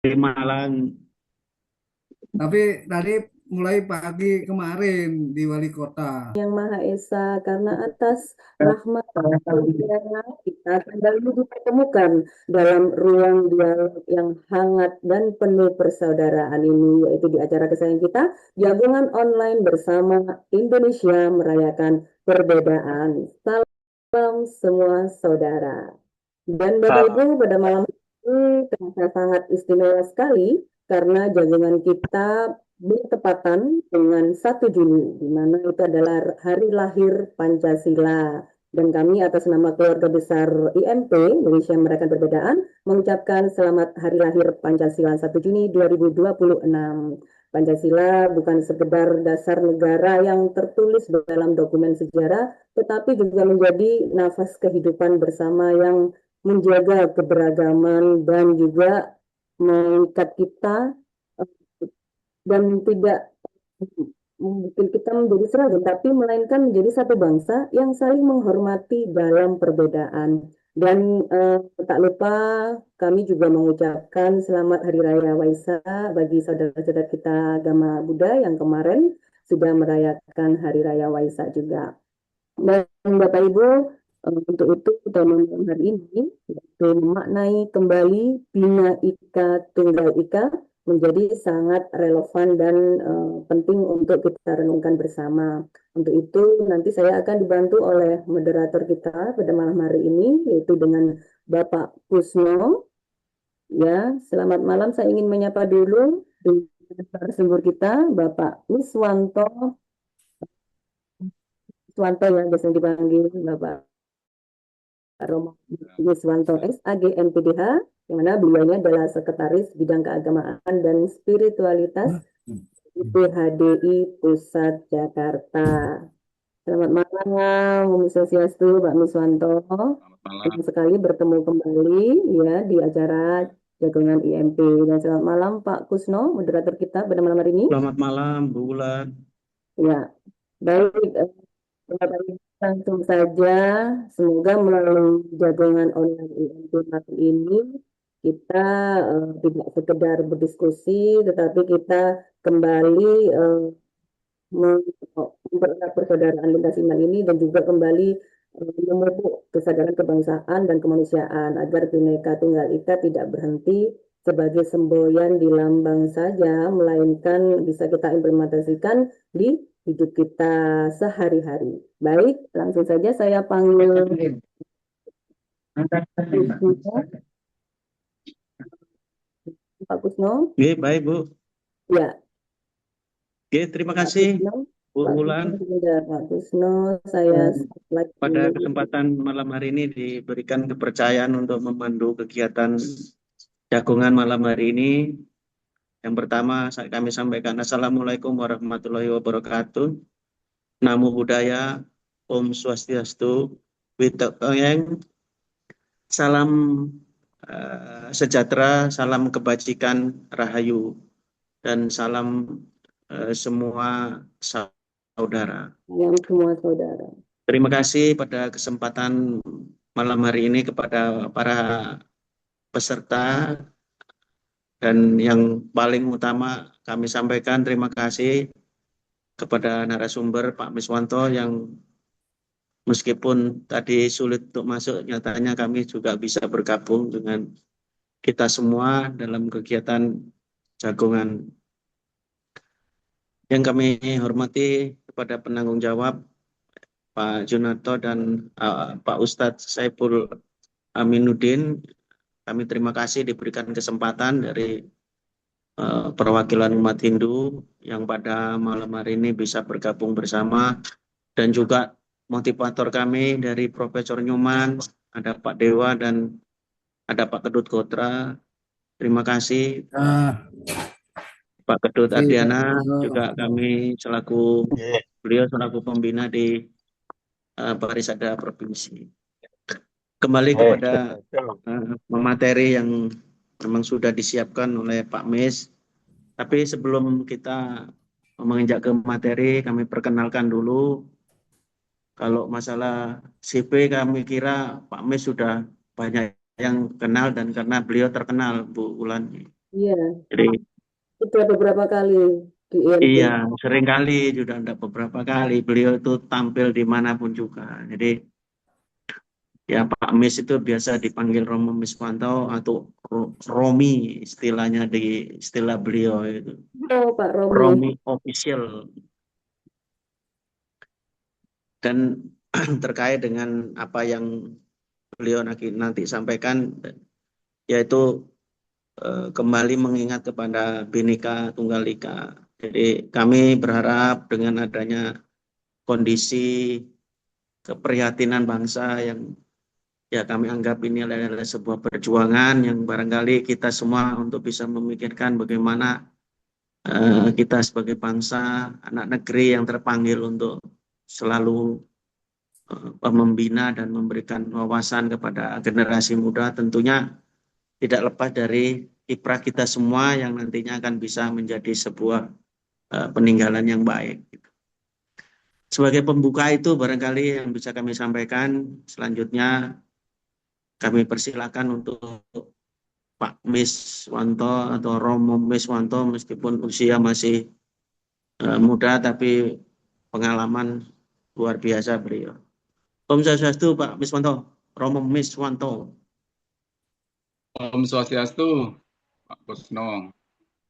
di Malang. Tapi tadi mulai pagi kemarin di wali kota. Yang Maha Esa, karena atas rahmat dan karunia kita kembali dipertemukan dalam ruang dialog yang hangat dan penuh persaudaraan ini, yaitu di acara kesayangan kita, Jagungan Online Bersama Indonesia Merayakan Perbedaan. Salam semua saudara. Dan Bapak Ibu, pada malam ini terasa sangat istimewa sekali karena jagungan kita bertepatan dengan 1 Juni, di mana itu adalah hari lahir Pancasila. Dan kami atas nama keluarga besar IMP, Indonesia Merayakan Perbedaan, mengucapkan selamat hari lahir Pancasila 1 Juni 2026. Pancasila bukan sekedar dasar negara yang tertulis dalam dokumen sejarah, tetapi juga menjadi nafas kehidupan bersama yang menjaga keberagaman dan juga mengikat kita dan tidak mungkin kita menjadi seragam, tapi melainkan menjadi satu bangsa yang saling menghormati dalam perbedaan. Dan tak lupa kami juga mengucapkan selamat Hari Raya Waisak bagi saudara-saudara kita agama Buddha yang kemarin sudah merayakan Hari Raya Waisak juga. Dan Bapak Ibu, untuk itu tema malam hari ini yaitu memaknai kembali Bina Ika Tunggal Ika menjadi sangat relevan dan penting untuk kita renungkan bersama. Untuk itu nanti saya akan dibantu oleh moderator kita pada malam hari ini yaitu dengan Bapak Kusno. Ya, selamat malam. Saya ingin menyapa dulu dengan narasumber kita Bapak Wiswanto. Wiswanto ya biasanya dipanggil Bapak Romo Wiswanto SAG MPDH, yang mana beliaunya adalah Sekretaris Bidang Keagamaan dan Spiritualitas IPHDI Pusat Jakarta. Selamat malam, Om Swastiastu, Pak Miswanto. Selamat malam. Senang sekali bertemu kembali ya di acara Jagungan IMP. Dan selamat malam Pak Kusno, moderator kita pada malam hari ini. Selamat malam, Bu Wulan. Ya, baik. Bapak Ibu, langsung saja, semoga melalui jagongan online IMP Mati ini kita tidak sekedar berdiskusi, tetapi kita kembali mempererat persaudaraan lintas iman ini dan juga kembali memupuk kesadaran kebangsaan dan kemanusiaan agar Bhinneka Tunggal Ika tidak berhenti sebagai semboyan di lambang saja, melainkan bisa kita implementasikan di hidup kita sehari-hari. Baik, langsung saja saya panggil Pak Kusno. Oke, baik, Bu. Ya, Oke, terima Pak kasih, Kusno. Bu Pak Kusno, Wulan. sudah Pak Kusno, saya lagi Pada kesempatan malam hari ini diberikan kepercayaan untuk memandu kegiatan jagungan malam hari ini. Yang pertama, kami sampaikan Assalamualaikum warahmatullahi wabarakatuh. Namo Buddhaya, Om Swastiastu, Witokeng, salam sejahtera, salam kebajikan, rahayu, dan salam semua saudara. yang semua saudara. Terima kasih pada kesempatan malam hari ini kepada para peserta, dan yang paling utama kami sampaikan terima kasih kepada narasumber Pak Miswanto yang meskipun tadi sulit untuk masuk, nyatanya kami juga bisa bergabung dengan kita semua dalam kegiatan jagongan. Yang kami hormati kepada penanggung jawab Pak Junarto dan Pak Ustadz Saiful Aminuddin, kami terima kasih diberikan kesempatan dari perwakilan umat Hindu yang pada malam hari ini bisa bergabung bersama, dan juga motivator kami dari Profesor Newman, ada Pak Dewa dan ada Pak Kedut Kotra. Terima kasih Pak Kedut Ardiana, juga kami selaku beliau selaku pembina di Parisada Provinsi. Kembali kepada materi yang memang sudah disiapkan oleh Pak Mis. Tapi sebelum kita menginjak ke materi, kami perkenalkan dulu. Kalau masalah CV, kami kira Pak Mis sudah banyak yang kenal, dan karena beliau terkenal, Bu Wulan. Iya, Jadi sudah beberapa kali di IMP. iya, sering kali sudah ada beberapa kali beliau itu tampil dimanapun juga. Jadi ya Pak Mis itu biasa dipanggil Romo Miswanto atau Romi istilahnya di istilah beliau itu. Oh, Pak Romi. Romi official. Dan terkait dengan apa yang beliau nanti sampaikan, yaitu kembali mengingat kepada Bhinneka Tunggal Ika. Jadi kami berharap dengan adanya kondisi keprihatinan bangsa yang ya kami anggap ini adalah sebuah perjuangan yang barangkali kita semua untuk bisa memikirkan bagaimana kita sebagai bangsa, anak negeri yang terpanggil untuk selalu membina dan memberikan wawasan kepada generasi muda, tentunya tidak lepas dari kiprah kita semua yang nantinya akan bisa menjadi sebuah peninggalan yang baik. Sebagai pembuka itu barangkali yang bisa kami sampaikan. Selanjutnya kami persilakan untuk Pak Miswanto atau Romo Miswanto, meskipun usia masih muda tapi pengalaman luar biasa beliau. Om Swastiastu Pak Miswanto, Romo Miswanto. Om Swastiastu, Pak Kusno.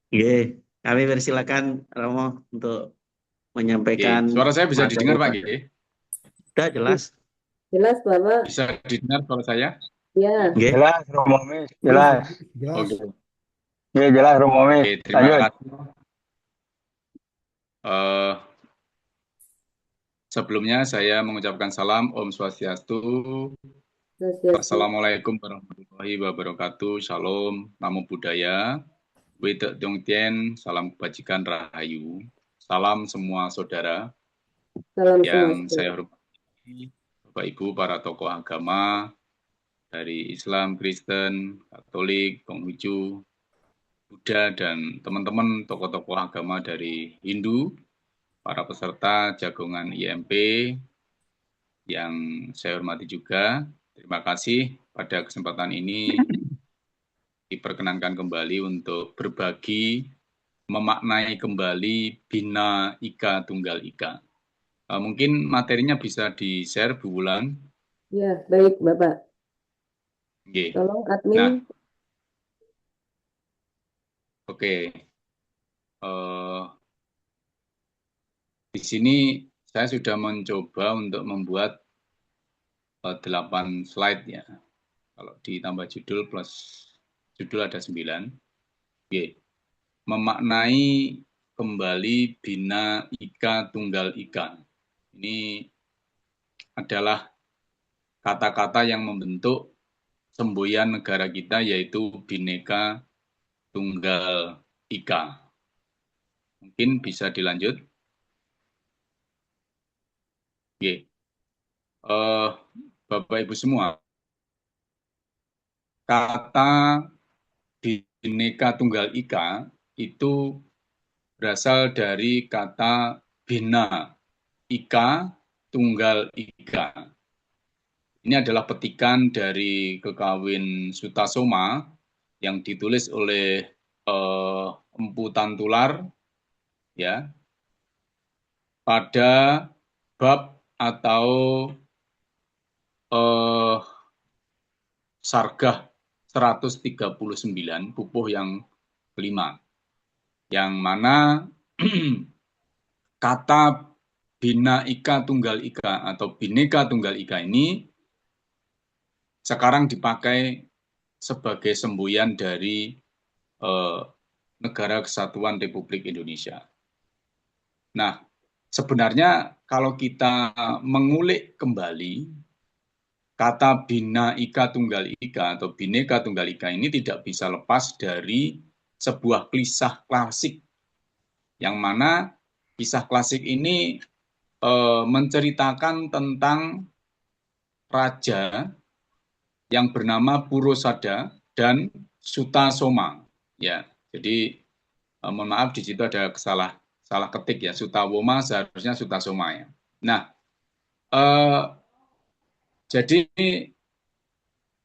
Oke, kami persilakan Romo untuk menyampaikan Suara saya bisa materi didengar Pak pada. G? Sudah jelas? Jelas, Bapak? Bisa didengar suara saya? Ya. Oke. Jelas, Romomis, jelas. Jelas. Oke. Ya, jelas, Romomis. Oke, terima Lanjut. kasih. Sebelumnya saya mengucapkan salam Om Swastiastu. Swastiastu. Assalamualaikum warahmatullahi wabarakatuh. Shalom, Namo Buddhaya. Wedek Tiongtien, salam kebajikan rahayu. Salam semua saudara Salam yang semesta. saya hormati, Bapak Ibu para tokoh agama dari Islam, Kristen, Katolik, Konghucu, Buddha, dan teman-teman tokoh-tokoh agama dari Hindu, para peserta jagongan IMP yang saya hormati juga. Terima kasih pada kesempatan ini diperkenankan kembali untuk berbagi, memaknai kembali Bina Ika Tunggal Ika. Mungkin materinya bisa di-share Bu Wulan. Ya, baik Bapak. Oke. Tolong admin. Nah, oke. Di sini saya sudah mencoba untuk membuat 8 slide ya. Kalau ditambah judul plus judul ada 9. Oke. Memaknai kembali Bina Ika Tunggal Ika. Ini adalah kata-kata yang membentuk semboyan negara kita, yaitu Bhinneka Tunggal Ika. Mungkin bisa dilanjut. Oke. Bapak Ibu semua, kata Bhinneka Tunggal Ika itu berasal dari kata Bina, Ika, Tunggal Ika. Ini adalah petikan dari Kekawin Sutasoma yang ditulis oleh Empu Tantular ya, pada bab atau Sargah 139, pupuh yang kelima, yang mana kata Bina Ika Tunggal Ika atau Bhinneka Tunggal Ika ini sekarang dipakai sebagai semboyan dari Negara Kesatuan Republik Indonesia. Nah, sebenarnya kalau kita mengulik kembali, kata Bina Ika Tunggal Ika atau Bhinneka Tunggal Ika ini tidak bisa lepas dari sebuah kisah klasik, yang mana kisah klasik ini menceritakan tentang raja yang bernama Purosada dan Sutasoma. Ya, jadi mohon maaf di situ ada salah ketik ya, Sutawoma seharusnya Sutasoma ya. Nah, jadi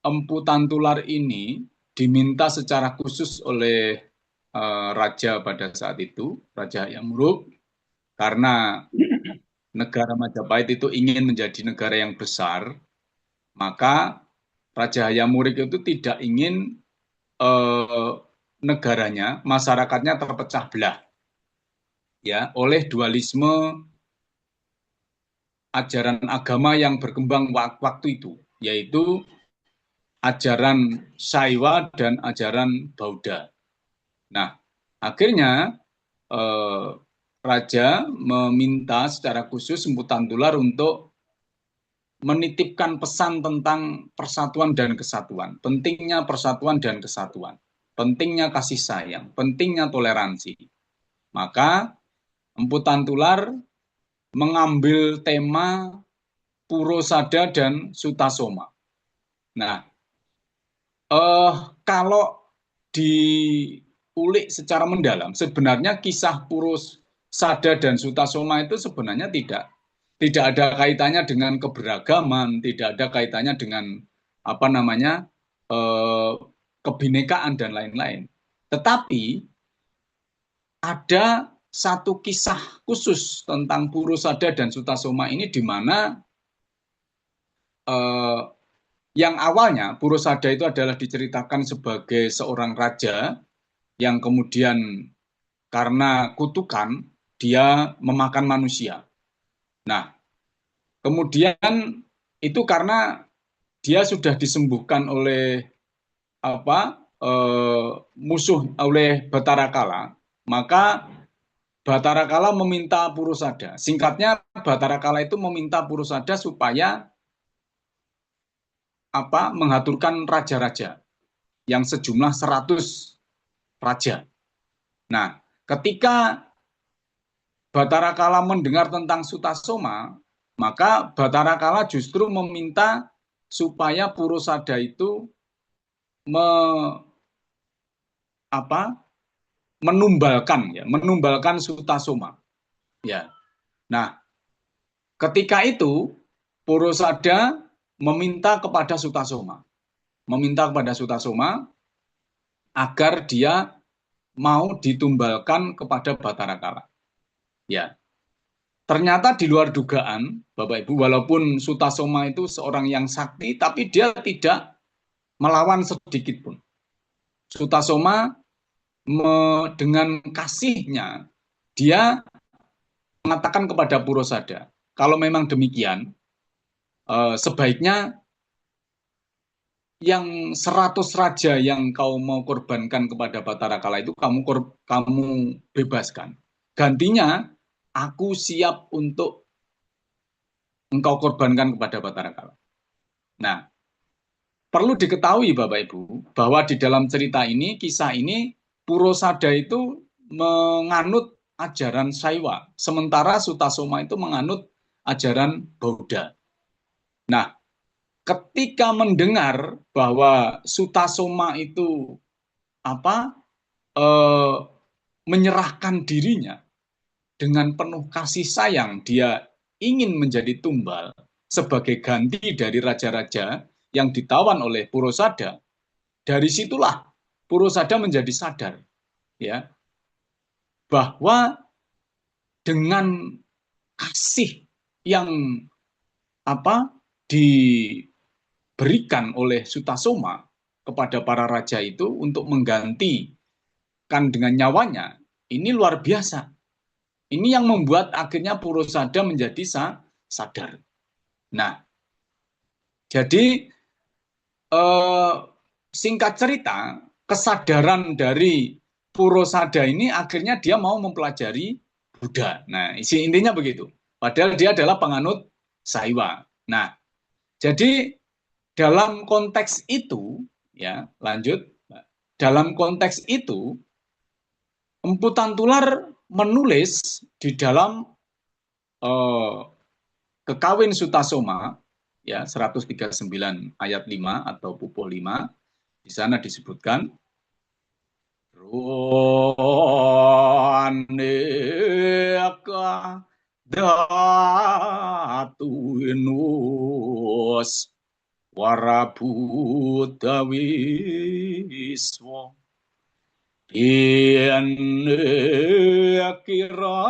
Empu Tantular ini diminta secara khusus oleh raja pada saat itu, Raja Hayam-Wuruk, karena negara Majapahit itu ingin menjadi negara yang besar, maka Raja Hayam-Wuruk itu tidak ingin negaranya, masyarakatnya terpecah belah ya oleh dualisme ajaran agama yang berkembang waktu itu, yaitu ajaran Saiwa dan ajaran Bauddha. Nah, akhirnya Raja meminta secara khusus Empu Tantular untuk menitipkan pesan tentang persatuan dan kesatuan, pentingnya persatuan dan kesatuan, pentingnya kasih sayang, pentingnya toleransi. Maka Empu Tantular mengambil tema Puro Sada dan Sutasoma. Nah, kalau diulik secara mendalam, sebenarnya kisah Puro Sada dan Sutasoma itu sebenarnya tidak ada kaitannya dengan keberagaman, tidak ada kaitannya dengan kebinekaan dan lain-lain. Tetapi ada satu kisah khusus tentang Puro Sada dan Sutasoma ini, di mana yang awalnya Puro Sada itu adalah diceritakan sebagai seorang raja yang kemudian karena kutukan dia memakan manusia. Nah, kemudian itu karena dia sudah disembuhkan oleh musuh, oleh Batara Kala, maka Batara Kala meminta Puro Sada. Singkatnya, Batara Kala itu meminta Puro Sada supaya mengaturkan raja-raja yang sejumlah 100 raja. Nah, ketika Batara Kala mendengar tentang Sutasoma, maka Batara Kala justru meminta supaya Puro Sada itu menumbalkan Sutasoma. Ya. Nah, ketika itu Puro Sada meminta kepada Sutasoma agar dia mau ditumbalkan kepada Batara Kala. Ya. Ternyata di luar dugaan, Bapak Ibu, walaupun Sutasoma itu seorang yang sakti, tapi dia tidak melawan sedikit pun. Sutasoma dengan kasihnya, dia mengatakan kepada Puro Sada, kalau memang demikian, sebaiknya yang 100 raja yang kau mau korbankan kepada Batara Kala itu kamu bebaskan. Gantinya, aku siap untuk engkau korbankan kepada Batara Kala. Nah, perlu diketahui Bapak Ibu, bahwa di dalam cerita ini, kisah ini, Puro Sada itu menganut ajaran Saiwa, sementara Sutasoma itu menganut ajaran Bauddha. Nah, ketika mendengar bahwa Sutasoma itu menyerahkan dirinya dengan penuh kasih sayang, dia ingin menjadi tumbal sebagai ganti dari raja-raja yang ditawan oleh Puro Sada. Dari situlah Puro Sada menjadi sadar, ya, bahwa dengan kasih yang diberikan oleh Sutasoma kepada para raja itu untuk menggantikan dengan nyawanya, ini luar biasa. Ini yang membuat akhirnya Puro Sada menjadi sadar. Nah, jadi singkat cerita, kesadaran dari Puro Sada ini akhirnya dia mau mempelajari Buddha. Nah, intinya begitu. Padahal dia adalah penganut Saiwa. Nah, jadi dalam konteks itu, ya, lanjut. Dalam konteks itu, Empu Tantular menulis di dalam Kekawin Sutasoma, ya, 139 ayat 5 atau Pupuh 5, di sana disebutkan, Roaneka datuinus warabudawiswa Dene kira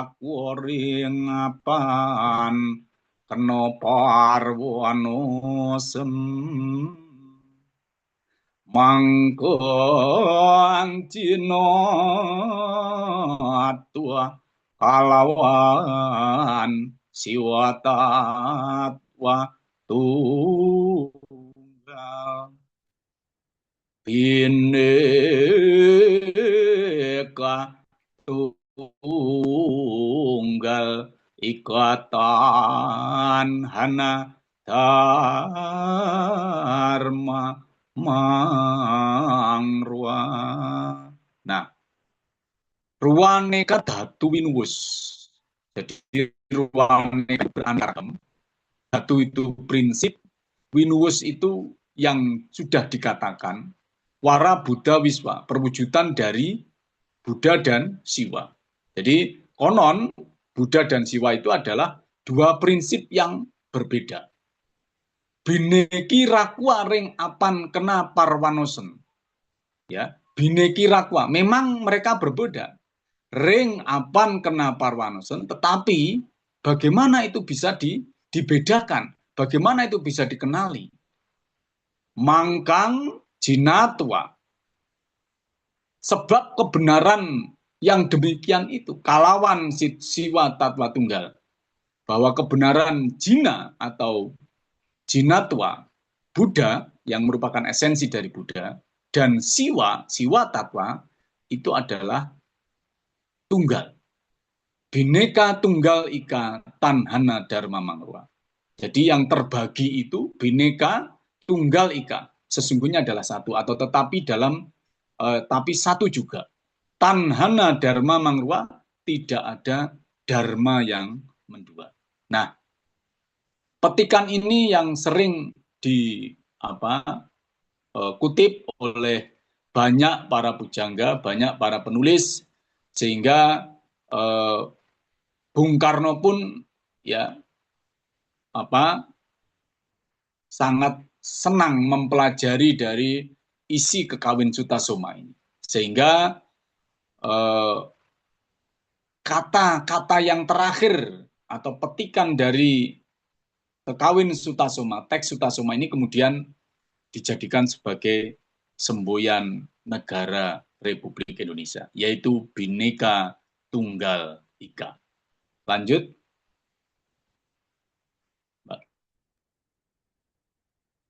aku ring apan kena parwanosem mangkon cina tua kalawan siwatatwa tunggal Bhinneka tunggal ikatan hana dharma mangrua. Nah, ruwaneka dhatu winuwus. Jadi ruwaneka berantarkem. Dhatu itu prinsip, winuwus itu yang sudah dikatakan wara Buddha Wiswa, perwujudan dari Buddha dan Siwa. Jadi konon Buddha dan Siwa itu adalah dua prinsip yang berbeda. Bineki rakwa ring apan kena parwanosen. Ya, bineki rakwa. Memang mereka berbeda. Ring apan kena parwanosen, tetapi bagaimana itu bisa dibedakan? Bagaimana itu bisa dikenali? Mangkang jinatwa. Sebab kebenaran yang demikian itu, kalawan siwa tatwa tunggal. Bahwa kebenaran jina atau jinatwa, Buddha yang merupakan esensi dari Buddha, dan siwa tatwa, itu adalah tunggal. Bineka tunggal ika tanhana dharma mangrua. Jadi yang terbagi itu bineka tunggal ika. Sesungguhnya adalah satu atau tetapi dalam tapi satu juga. Tanhana dharma mangrua, tidak ada dharma yang mendua. Nah, petikan ini yang sering kutip oleh banyak para pujangga, banyak para penulis, sehingga Bung Karno pun ya sangat senang mempelajari dari isi Kekawin Sutasoma ini, sehingga kata-kata yang terakhir atau petikan dari Kekawin Sutasoma, teks Sutasoma ini kemudian dijadikan sebagai semboyan negara Republik Indonesia, yaitu Bhinneka Tunggal Ika. Lanjut.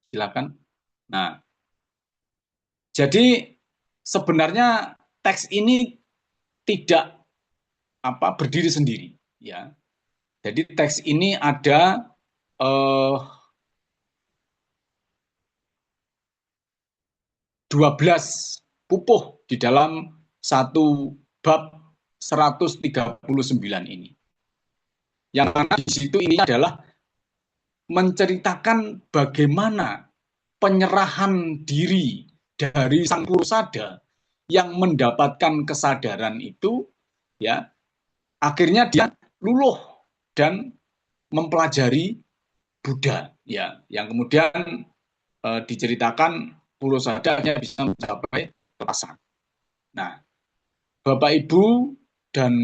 Silakan. Nah, jadi sebenarnya teks ini tidak berdiri sendiri, ya. Jadi teks ini ada 12 pupuh di dalam satu bab 139 ini. Yang mana di situ ini adalah menceritakan bagaimana penyerahan diri dari Sang Purusada yang mendapatkan kesadaran itu, ya, akhirnya dia luluh dan mempelajari Buddha, ya, yang kemudian diceritakan Purusada bisa mencapai kelepasan. Nah, Bapak Ibu dan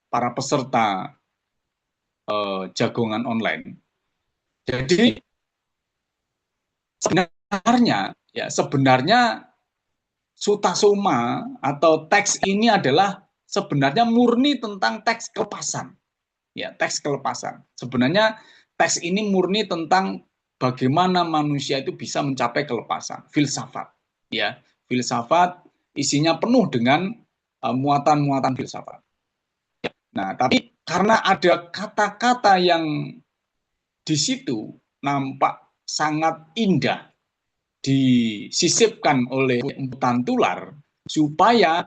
para peserta jagongan online, jadi sebenarnya Sutasoma atau teks ini adalah sebenarnya murni tentang teks kelepasan. Ya, teks kelepasan. Sebenarnya teks ini murni tentang bagaimana manusia itu bisa mencapai kelepasan, filsafat. Ya, filsafat isinya penuh dengan muatan-muatan filsafat. Nah, tapi karena ada kata-kata yang di situ nampak sangat indah disisipkan oleh emputan tular supaya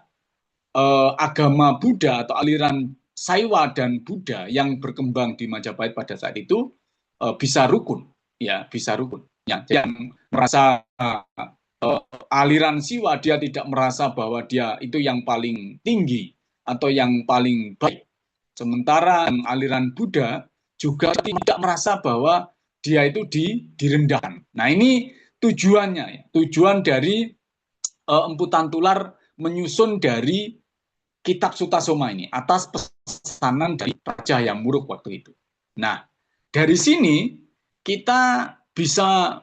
agama Buddha atau aliran Saiwa dan Buddha yang berkembang di Majapahit pada saat itu bisa rukun, ya, bisa rukun. Ya, yang merasa aliran Siwa dia tidak merasa bahwa dia itu yang paling tinggi atau yang paling baik. Sementara aliran Buddha juga tidak merasa bahwa dia itu direndahkan. Nah, ini tujuannya, ya. Tujuan dari emputan tular menyusun dari kitab Sutasoma ini atas pesanan dari Raja Yamwuruk waktu itu. Nah, dari sini kita bisa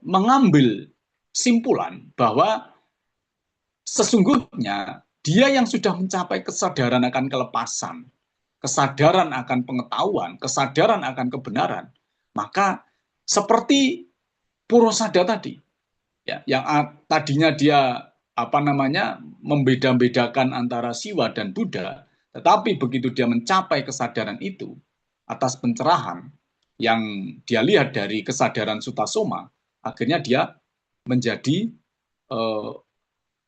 mengambil simpulan bahwa sesungguhnya dia yang sudah mencapai kesadaran akan kelepasan, kesadaran akan pengetahuan, kesadaran akan kebenaran, maka seperti Purosada tadi, ya, yang tadinya dia membeda-bedakan antara Siwa dan Buddha, tetapi begitu dia mencapai kesadaran itu atas pencerahan yang dia lihat dari kesadaran Sutasoma, akhirnya dia menjadi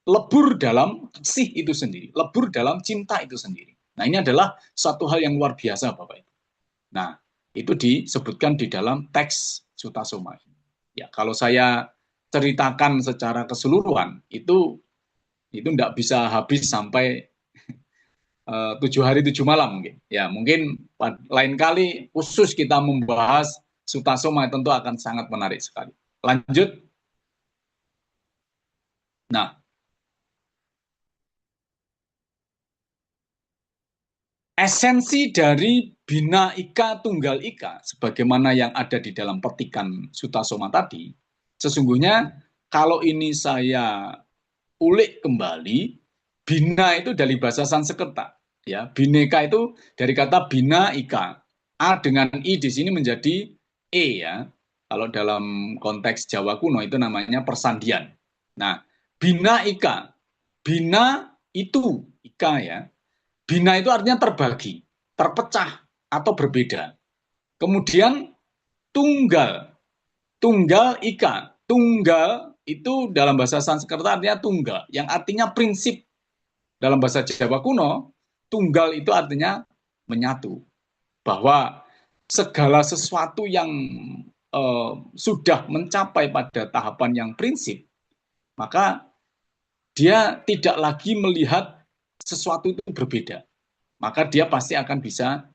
lebur dalam kasih itu sendiri, lebur dalam cinta itu sendiri. Nah, ini adalah suatu hal yang luar biasa, Bapak Ibu. Nah, itu disebutkan di dalam teks Sutasoma. Ya, kalau saya ceritakan secara keseluruhan, itu tidak bisa habis sampai 7 hari 7 malam mungkin. Ya, mungkin lain kali khusus kita membahas Sutasoma tentu akan sangat menarik sekali. Lanjut. Nah, esensi dari Bina Ika Tunggal Ika, sebagaimana yang ada di dalam petikan Sutasoma tadi, sesungguhnya kalau ini saya ulik kembali, Bina itu dari bahasa Sanskerta. Ya, Bineka itu dari kata Bina Ika. A dengan I di sini menjadi E ya. Kalau dalam konteks Jawa kuno itu namanya persandian. Nah, Bina Ika. Bina itu Ika ya. Bina itu artinya terbagi, terpecah atau berbeda. Kemudian tunggal. Tunggal Ika. Tunggal itu dalam bahasa Sanskerta artinya tunggal, yang artinya prinsip. Dalam bahasa Jawa kuno, tunggal itu artinya menyatu. Bahwa segala sesuatu yang sudah mencapai pada tahapan yang prinsip, maka dia tidak lagi melihat sesuatu itu berbeda. Maka dia pasti akan bisa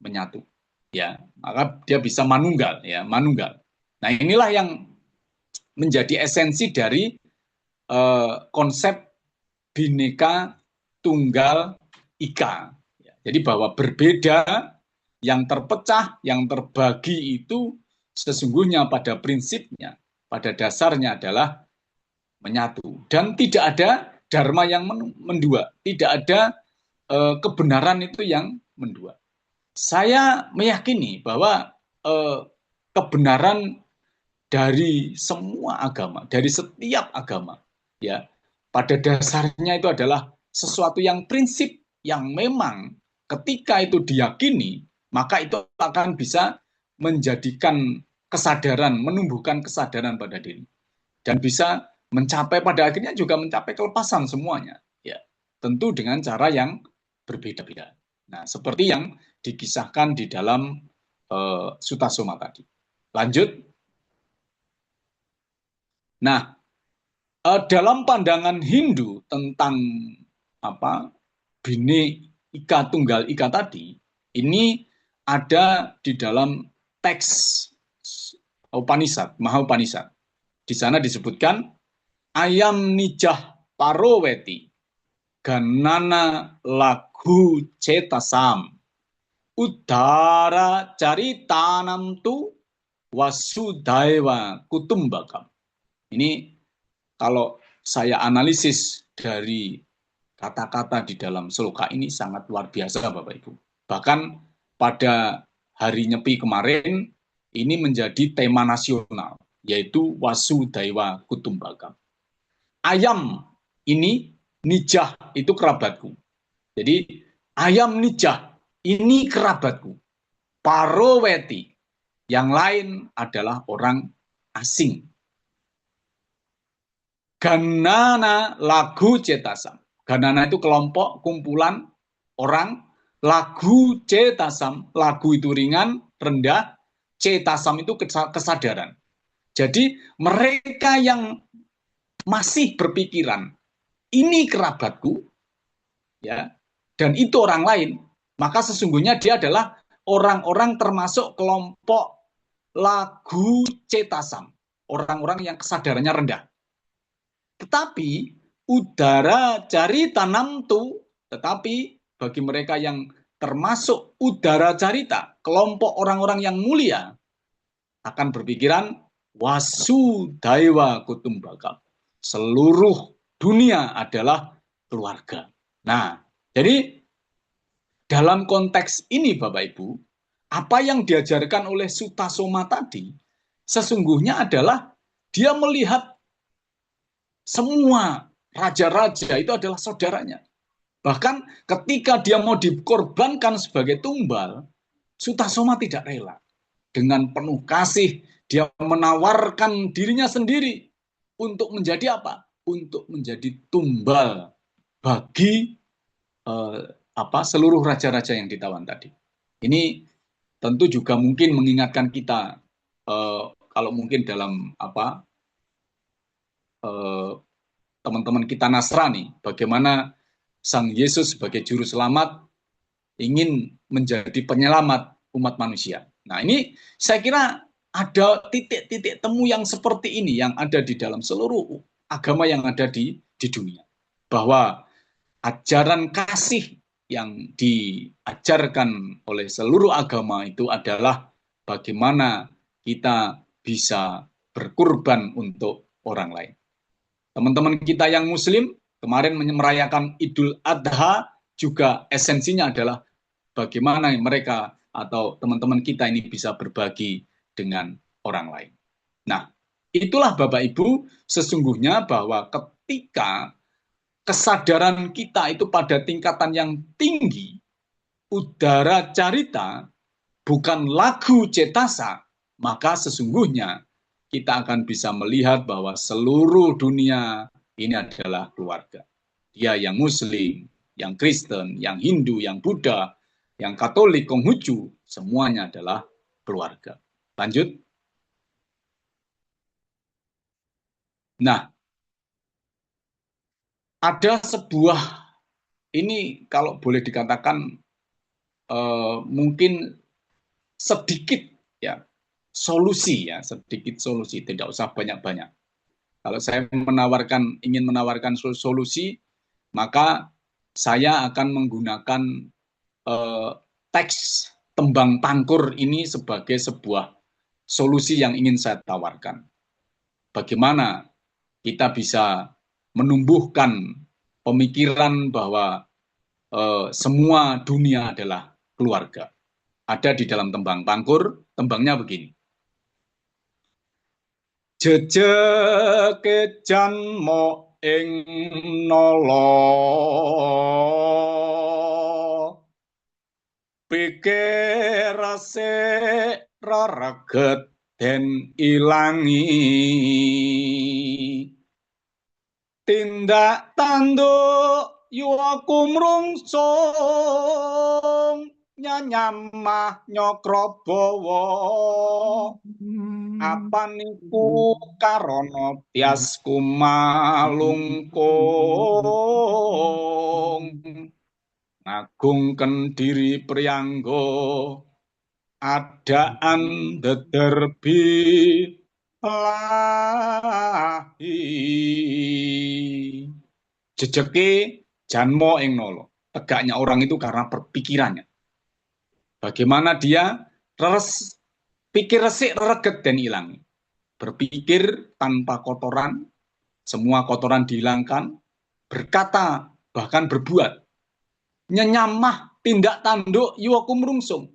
menyatu. Ya, maka dia bisa manunggal, ya, manunggal. Nah, inilah yang menjadi esensi dari konsep Bhinneka Tunggal Ika. Jadi bahwa berbeda, yang terpecah, yang terbagi itu sesungguhnya pada prinsipnya, pada dasarnya adalah menyatu. Dan tidak ada dharma yang mendua, tidak ada kebenaran itu yang mendua. Saya meyakini bahwa kebenaran dari semua agama, dari setiap agama, ya, pada dasarnya itu adalah sesuatu yang prinsip yang memang ketika itu diyakini, maka itu akan bisa menjadikan kesadaran, menumbuhkan kesadaran pada diri. Dan bisa mencapai pada akhirnya juga mencapai kelepasan semuanya. Ya, tentu dengan cara yang berbeda-beda. Nah, seperti yang dikisahkan di dalam Sutasoma tadi. Lanjut. Nah, dalam pandangan Hindu tentang Bhinneka Tunggal Ika tadi, ini ada di dalam teks Upanishad, Maha Upanishad. Di sana disebutkan ayam nijah paroweti ganana lagu cetasam udara caritanam tu wasudaiwa kutumbakam. Ini kalau saya analisis dari kata-kata di dalam sloka ini sangat luar biasa Bapak Ibu. Bahkan pada hari Nyepi kemarin ini menjadi tema nasional, yaitu Wasudaiwa Kutumbakam. Ayam ini, nijah itu kerabatku. Jadi ayam nijah ini kerabatku. Paroweti, yang lain adalah orang asing. Ganana lagu cetasam. Ganana itu kelompok, kumpulan orang. Lagu cetasam, lagu itu ringan, rendah. Cetasam itu kesadaran. Jadi mereka yang masih berpikiran, ini kerabatku, ya, dan itu orang lain, maka sesungguhnya dia adalah orang-orang termasuk kelompok lagu cetasam. Orang-orang yang kesadarannya rendah. Tetapi udara cari tanam tu, tetapi bagi mereka yang termasuk udara carita, kelompok orang-orang yang mulia, akan berpikiran wasudaiwa kutumbakam. Seluruh dunia adalah keluarga. Nah, jadi dalam konteks ini Bapak Ibu, apa yang diajarkan oleh Sutasoma tadi, sesungguhnya adalah dia melihat semua raja-raja itu adalah saudaranya. Bahkan ketika dia mau dikorbankan sebagai tumbal, Sutasoma tidak rela. Dengan penuh kasih, dia menawarkan dirinya sendiri untuk menjadi apa? Untuk menjadi tumbal bagi seluruh raja-raja yang ditawan tadi. Ini tentu juga mungkin mengingatkan kita, kalau mungkin dalam teman-teman kita Nasrani, bagaimana Sang Yesus sebagai juru selamat ingin menjadi penyelamat umat manusia. Nah, ini saya kira ada titik-titik temu yang seperti ini yang ada di dalam seluruh agama yang ada di dunia. Bahwa ajaran kasih yang diajarkan oleh seluruh agama itu adalah bagaimana kita bisa berkurban untuk orang lain. Teman-teman kita yang Muslim kemarin merayakan Idul Adha juga esensinya adalah bagaimana mereka atau teman-teman kita ini bisa berbagi dengan orang lain. Nah, itulah Bapak Ibu sesungguhnya bahwa ketika kesadaran kita itu pada tingkatan yang tinggi, udara carita bukan lagu cetasa, maka sesungguhnya kita akan bisa melihat bahwa seluruh dunia ini adalah keluarga. Dia yang Muslim, yang Kristen, yang Hindu, yang Buddha, yang Katolik, Konghucu, semuanya adalah keluarga. Lanjut. Nah, ada sebuah, ini kalau boleh dikatakan mungkin sedikit ya solusi ya, sedikit solusi, tidak usah banyak-banyak. Kalau saya ingin menawarkan solusi, maka saya akan menggunakan teks tembang pangkur ini sebagai sebuah solusi yang ingin saya tawarkan. Bagaimana kita bisa menumbuhkan pemikiran bahwa semua dunia adalah keluarga. Ada di dalam tembang pangkur, tembangnya begini. Jejeke janmo ing nala pikir rasik rareget den ilangi tindak tanduk yuwa kumrungsung nyanyamah nyokrabawa apa niku karana tias kumalungkung ngagungken diri priyangga adaan dederbi lahi jejeke janmo ing nala. Tegaknya orang itu karena berpikirannya. Bagaimana dia pikir resik reget dan hilang. Berpikir tanpa kotoran, semua kotoran dihilangkan, berkata bahkan berbuat. Nyenyamah tindak tanduk yuwa kumrungsung.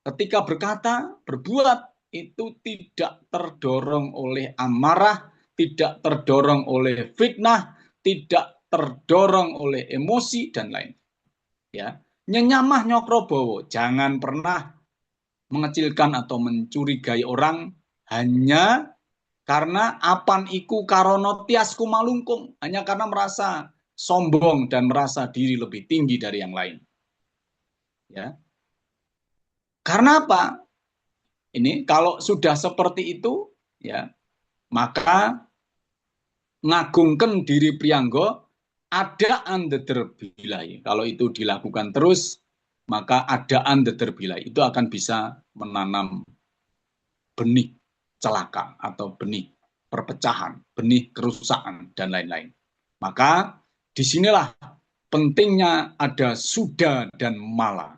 Ketika berkata, berbuat itu tidak terdorong oleh amarah, tidak terdorong oleh fitnah, tidak terdorong oleh emosi dan lain. Ya, nyenyamah nyokrobowo, jangan pernah mengecilkan atau mencurigai orang hanya karena apan iku karono tiasku malungkung, hanya karena merasa sombong dan merasa diri lebih tinggi dari yang lain. Ya. Karena apa? Ini kalau sudah seperti itu, ya, maka ngagungken diri priyangga adaan dederbilai. Kalau itu dilakukan terus, maka adaan dederbilai itu akan bisa menanam benih celaka atau benih perpecahan, benih kerusakan dan lain-lain. Maka disinilah pentingnya ada suda dan mala.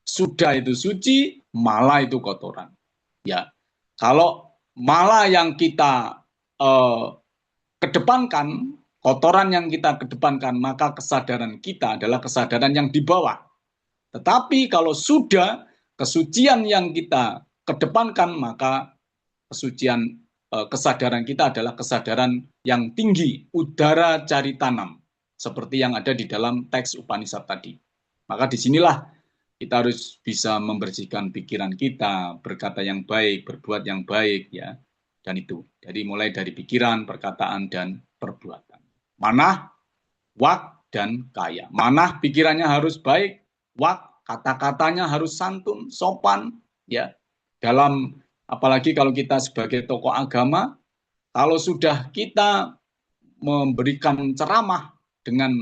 Suda itu suci, mala itu kotoran. Ya, kalau mala yang kita kedepankan, kotoran yang kita kedepankan, maka kesadaran kita adalah kesadaran yang di bawah. Tetapi kalau sudah kesucian yang kita kedepankan, maka kesadaran kita adalah kesadaran yang tinggi, udara cari tanam, seperti yang ada di dalam teks Upanishad tadi. Maka disinilah kita harus bisa membersihkan pikiran kita, berkata yang baik, berbuat yang baik, ya, dan itu. Jadi mulai dari pikiran, perkataan, dan perbuatan. Manah, wak, dan kaya. Manah pikirannya harus baik, wak kata-katanya harus santun, sopan, ya. Dalam apalagi kalau kita sebagai tokoh agama, kalau sudah kita memberikan ceramah dengan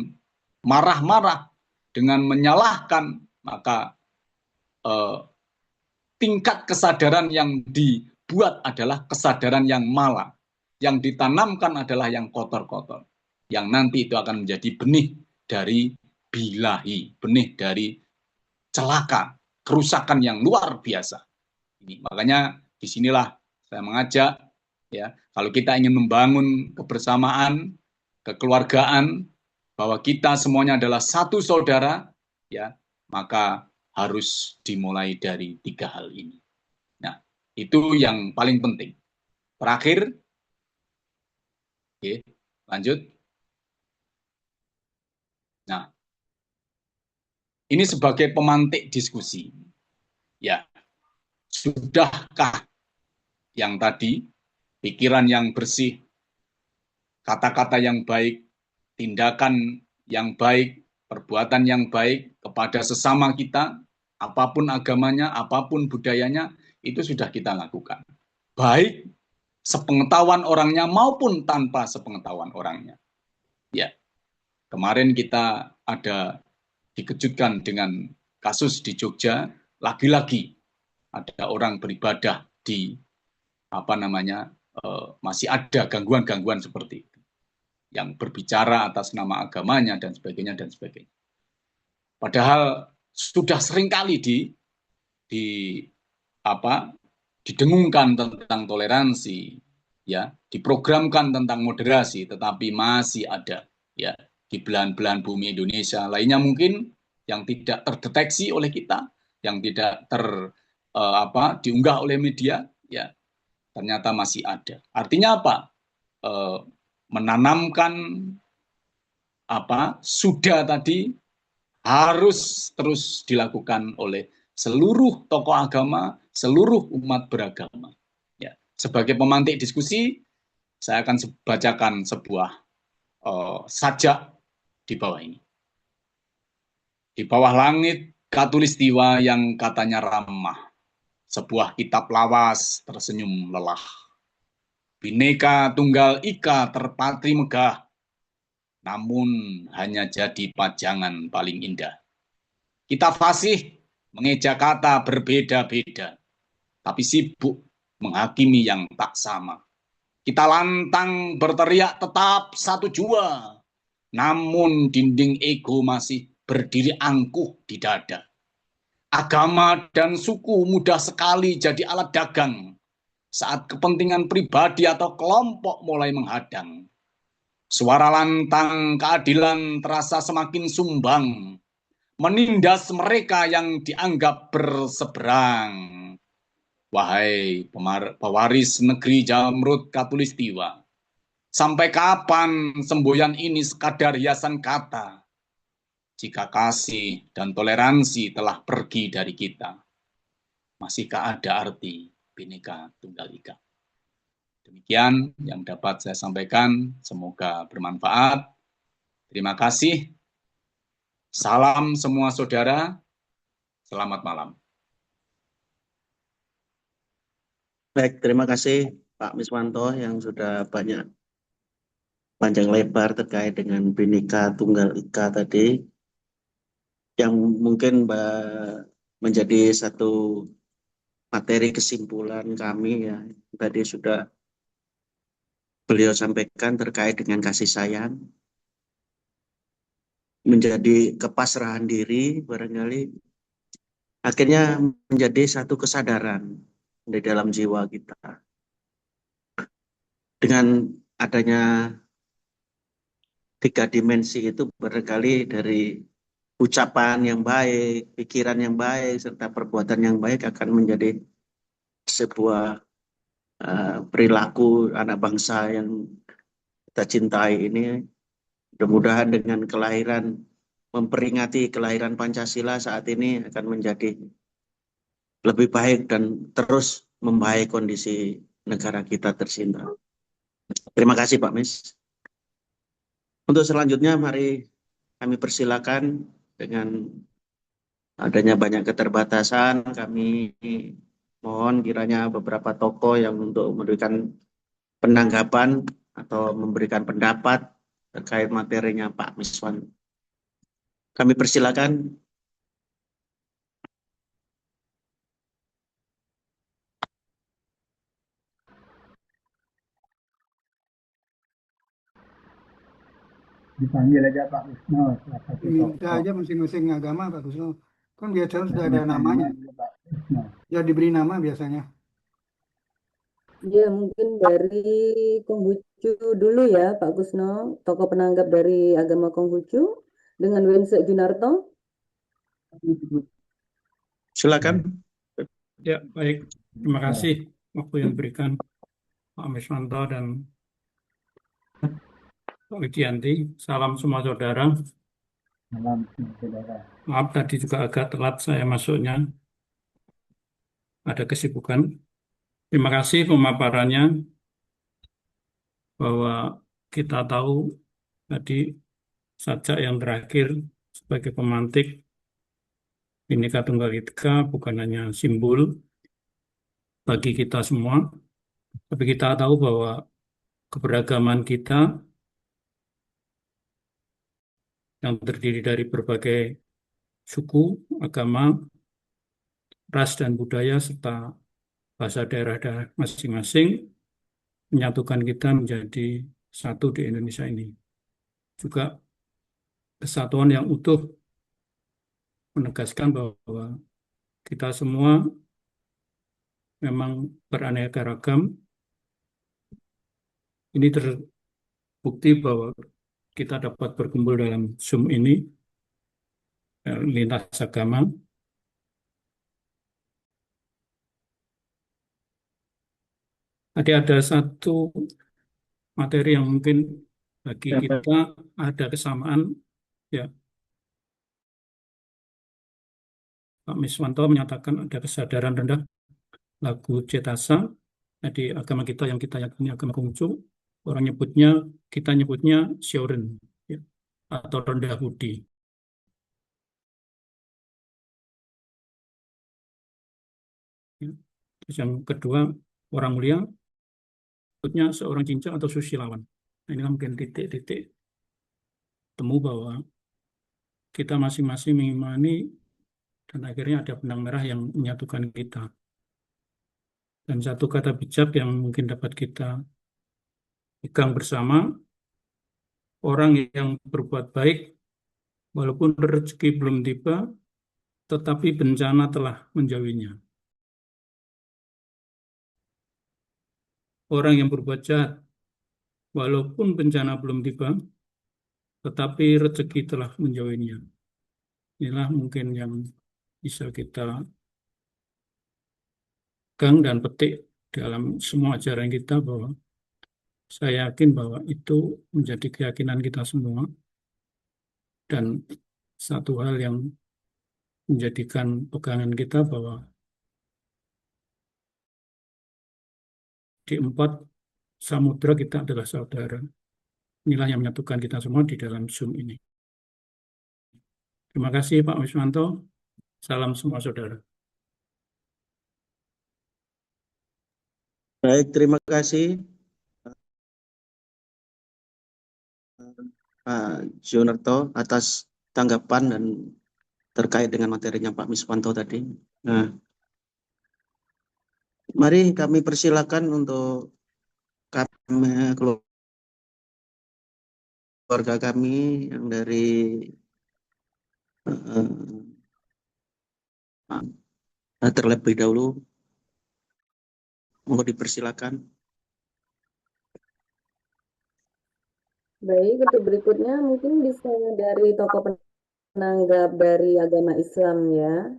marah-marah, dengan menyalahkan, maka tingkat kesadaran yang dibuat adalah kesadaran yang mala. Yang ditanamkan adalah yang kotor-kotor. Yang nanti itu akan menjadi benih dari bilahi, benih dari celaka, kerusakan yang luar biasa. Makanya disinilah saya mengajak, ya, kalau kita ingin membangun kebersamaan, kekeluargaan, bahwa kita semuanya adalah satu saudara, ya, maka harus dimulai dari 3 hal ini. Nah, itu yang paling penting. Terakhir, oke, lanjut. Nah, ini sebagai pemantik diskusi. Ya, sudahkah yang tadi, pikiran yang bersih, kata-kata yang baik, tindakan yang baik, perbuatan yang baik kepada sesama kita, apapun agamanya, apapun budayanya, itu sudah kita lakukan. Baik sepengetahuan orangnya maupun tanpa sepengetahuan orangnya. Ya, kemarin kita ada dikejutkan dengan kasus di Jogja, lagi-lagi ada orang beribadah di masih ada gangguan-gangguan seperti itu, yang berbicara atas nama agamanya dan sebagainya dan sebagainya. Padahal sudah seringkali didengungkan tentang toleransi, ya, diprogramkan tentang moderasi, tetapi masih ada, ya, di belahan-belahan bumi Indonesia lainnya mungkin yang tidak terdeteksi oleh kita, yang tidak diunggah oleh media, ya, ternyata masih ada. Artinya apa? Menanamkan sudah tadi harus terus dilakukan oleh seluruh tokoh agama, seluruh umat beragama. Ya, sebagai pemantik diskusi, saya akan bacakan sebuah sajak di bawah ini. Di bawah langit Katulistiwa yang katanya ramah, sebuah kitab lawas tersenyum lelah. Bhinneka Tunggal Ika terpatri megah, namun hanya jadi pajangan paling indah. Kita fasih mengeja kata berbeda-beda, tapi sibuk menghakimi yang tak sama. Kita lantang berteriak tetap satu jua, namun dinding ego masih berdiri angkuh di dada. Agama dan suku mudah sekali jadi alat dagang saat kepentingan pribadi atau kelompok mulai menghadang. Suara lantang keadilan terasa semakin sumbang, menindas mereka yang dianggap berseberang. Wahai pewaris negeri Jamrud Katulistiwa, sampai kapan semboyan ini sekadar hiasan kata? Jika kasih dan toleransi telah pergi dari kita, masihkah ada arti Bhinneka Tunggal Ika? Demikian yang dapat saya sampaikan, semoga bermanfaat. Terima kasih. Salam semua saudara, selamat malam. Baik, terima kasih Pak Miswanto yang sudah banyak panjang lebar terkait dengan Bhinneka Tunggal Ika tadi, yang mungkin menjadi satu materi kesimpulan kami, ya, tadi sudah beliau sampaikan terkait dengan kasih sayang. menjadi kepasrahan diri, barangkali akhirnya menjadi satu kesadaran di dalam jiwa kita. Dengan adanya 3 dimensi itu barangkali dari ucapan yang baik, pikiran yang baik, serta perbuatan yang baik akan menjadi sebuah perilaku anak bangsa yang kita cintai ini. Mudah-mudahan dengan memperingati kelahiran Pancasila saat ini akan menjadi lebih baik dan terus membaik kondisi negara kita tercinta. Terima kasih Pak Mis. Untuk selanjutnya mari kami persilakan. Dengan adanya banyak keterbatasan, kami mohon kiranya beberapa tokoh yang untuk memberikan penanggapan atau memberikan pendapat terkait materinya Pak Miswan. Kami persilakan. Dipanggil aja Pak Wisnu, salah satu Minta tokoh. aja masing-masing agama Pak Kusno. Kan biasanya sudah ada Namanya namanya. Pak Wisnu. Ya diberi nama biasanya. Ya, mungkin dari Konghucu dulu ya, Pak Kusno, tokoh penanggap dari agama Konghucu dengan Wense Junarto. Silakan. Ya, baik. Terima kasih waktu yang diberikan Pak Miswanto dan Pak Widianti. Salam semua saudara. Salam saudara. Maaf tadi juga agak telat saya masuknya. Ada kesibukan. Terima kasih pemaparannya bahwa kita tahu tadi sajak yang terakhir sebagai pemantik Bhinneka Tunggal Ika bukan hanya simbol bagi kita semua, tapi kita tahu bahwa keberagaman kita yang terdiri dari berbagai suku, agama, ras dan budaya serta bahasa daerah-daerah masing-masing menyatukan kita menjadi satu di Indonesia ini. Juga kesatuan yang utuh menegaskan bahwa kita semua memang beraneka ragam. Ini terbukti bahwa kita dapat berkumpul dalam Zoom ini lintas agama. Tadi ada satu materi yang mungkin bagi kita ada kesamaan, ya. Pak Miswanto menyatakan ada kesadaran rendah lagu Cetasa. Jadi agama kita yang kita yakini agama Konghucu, kita nyebutnya Sioren, ya, atau rendah budi. Ya. Terus yang kedua, orang mulia, sebutnya seorang cincang atau susilawan. Nah, inilah mungkin titik-titik temu bahwa kita masing-masing mengimani dan akhirnya ada benang merah yang menyatukan kita. Dan satu kata bijak yang mungkin dapat kita pegang bersama, orang yang berbuat baik, walaupun rezeki belum tiba, tetapi bencana telah menjauhinya. Orang yang berbuat jahat, walaupun bencana belum tiba, tetapi rezeki telah menjauhinya. Inilah mungkin yang bisa kita pegang dan petik dalam semua ajaran kita, bahwa saya yakin bahwa itu menjadi keyakinan kita semua. Dan satu hal yang menjadikan pegangan kita bahwa di 4 samudra kita adalah saudara. Inilah yang menyatukan kita semua di dalam Zoom ini. Terima kasih Pak Wiswanto. Salam semua saudara. Baik, terima kasih Pak Junarto atas tanggapan dan terkait dengan materinya Pak Miswanto tadi. Nah, mari kami persilakan untuk keluarga kami yang dari terlebih dahulu. Mau dipersilakan. Baik, untuk berikutnya mungkin bisa dari tokoh penanggap dari agama Islam ya,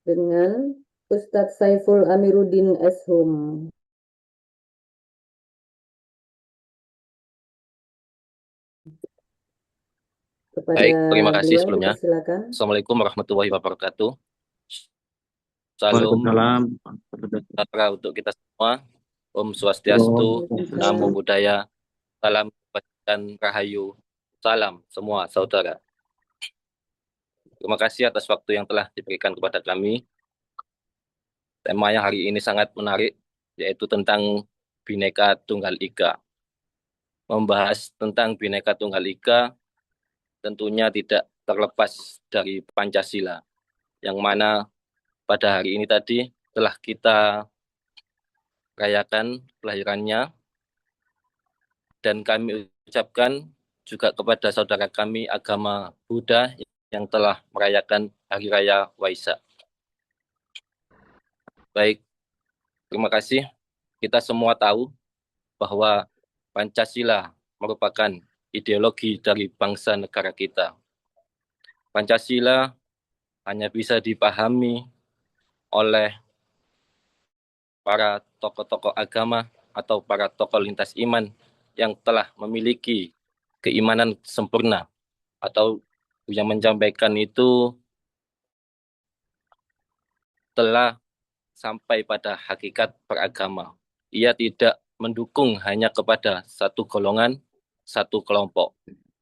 dengan Ustadz Saiful Amiruddin Eshum. Kepada Baik, terima kasih beliau sebelumnya. dipersilakan. Assalamualaikum warahmatullahi wabarakatuh. Salam Waalaikumsalam. sejahtera untuk kita semua. Om Swastiastu, Namo Waalaikumsalam. Buddhaya, salam kebajikan rahayu, salam semua saudara. Terima kasih atas waktu yang telah diberikan kepada kami. Temanya hari ini sangat menarik, yaitu tentang Bhinneka Tunggal Ika. Membahas tentang Bhinneka Tunggal Ika tentunya tidak terlepas dari Pancasila, yang mana pada hari ini tadi telah kita rayakan kelahirannya, dan kami ucapkan juga kepada saudara kami agama Buddha yang telah merayakan Hari Raya Waisak. Baik, terima kasih. Kita semua tahu bahwa Pancasila merupakan ideologi dari bangsa negara kita. Pancasila hanya bisa dipahami oleh para tokoh-tokoh agama atau para tokoh lintas iman yang telah memiliki keimanan sempurna, atau yang menyampaikan itu telah sampai pada hakikat beragama. Ia tidak mendukung hanya kepada satu golongan, satu kelompok.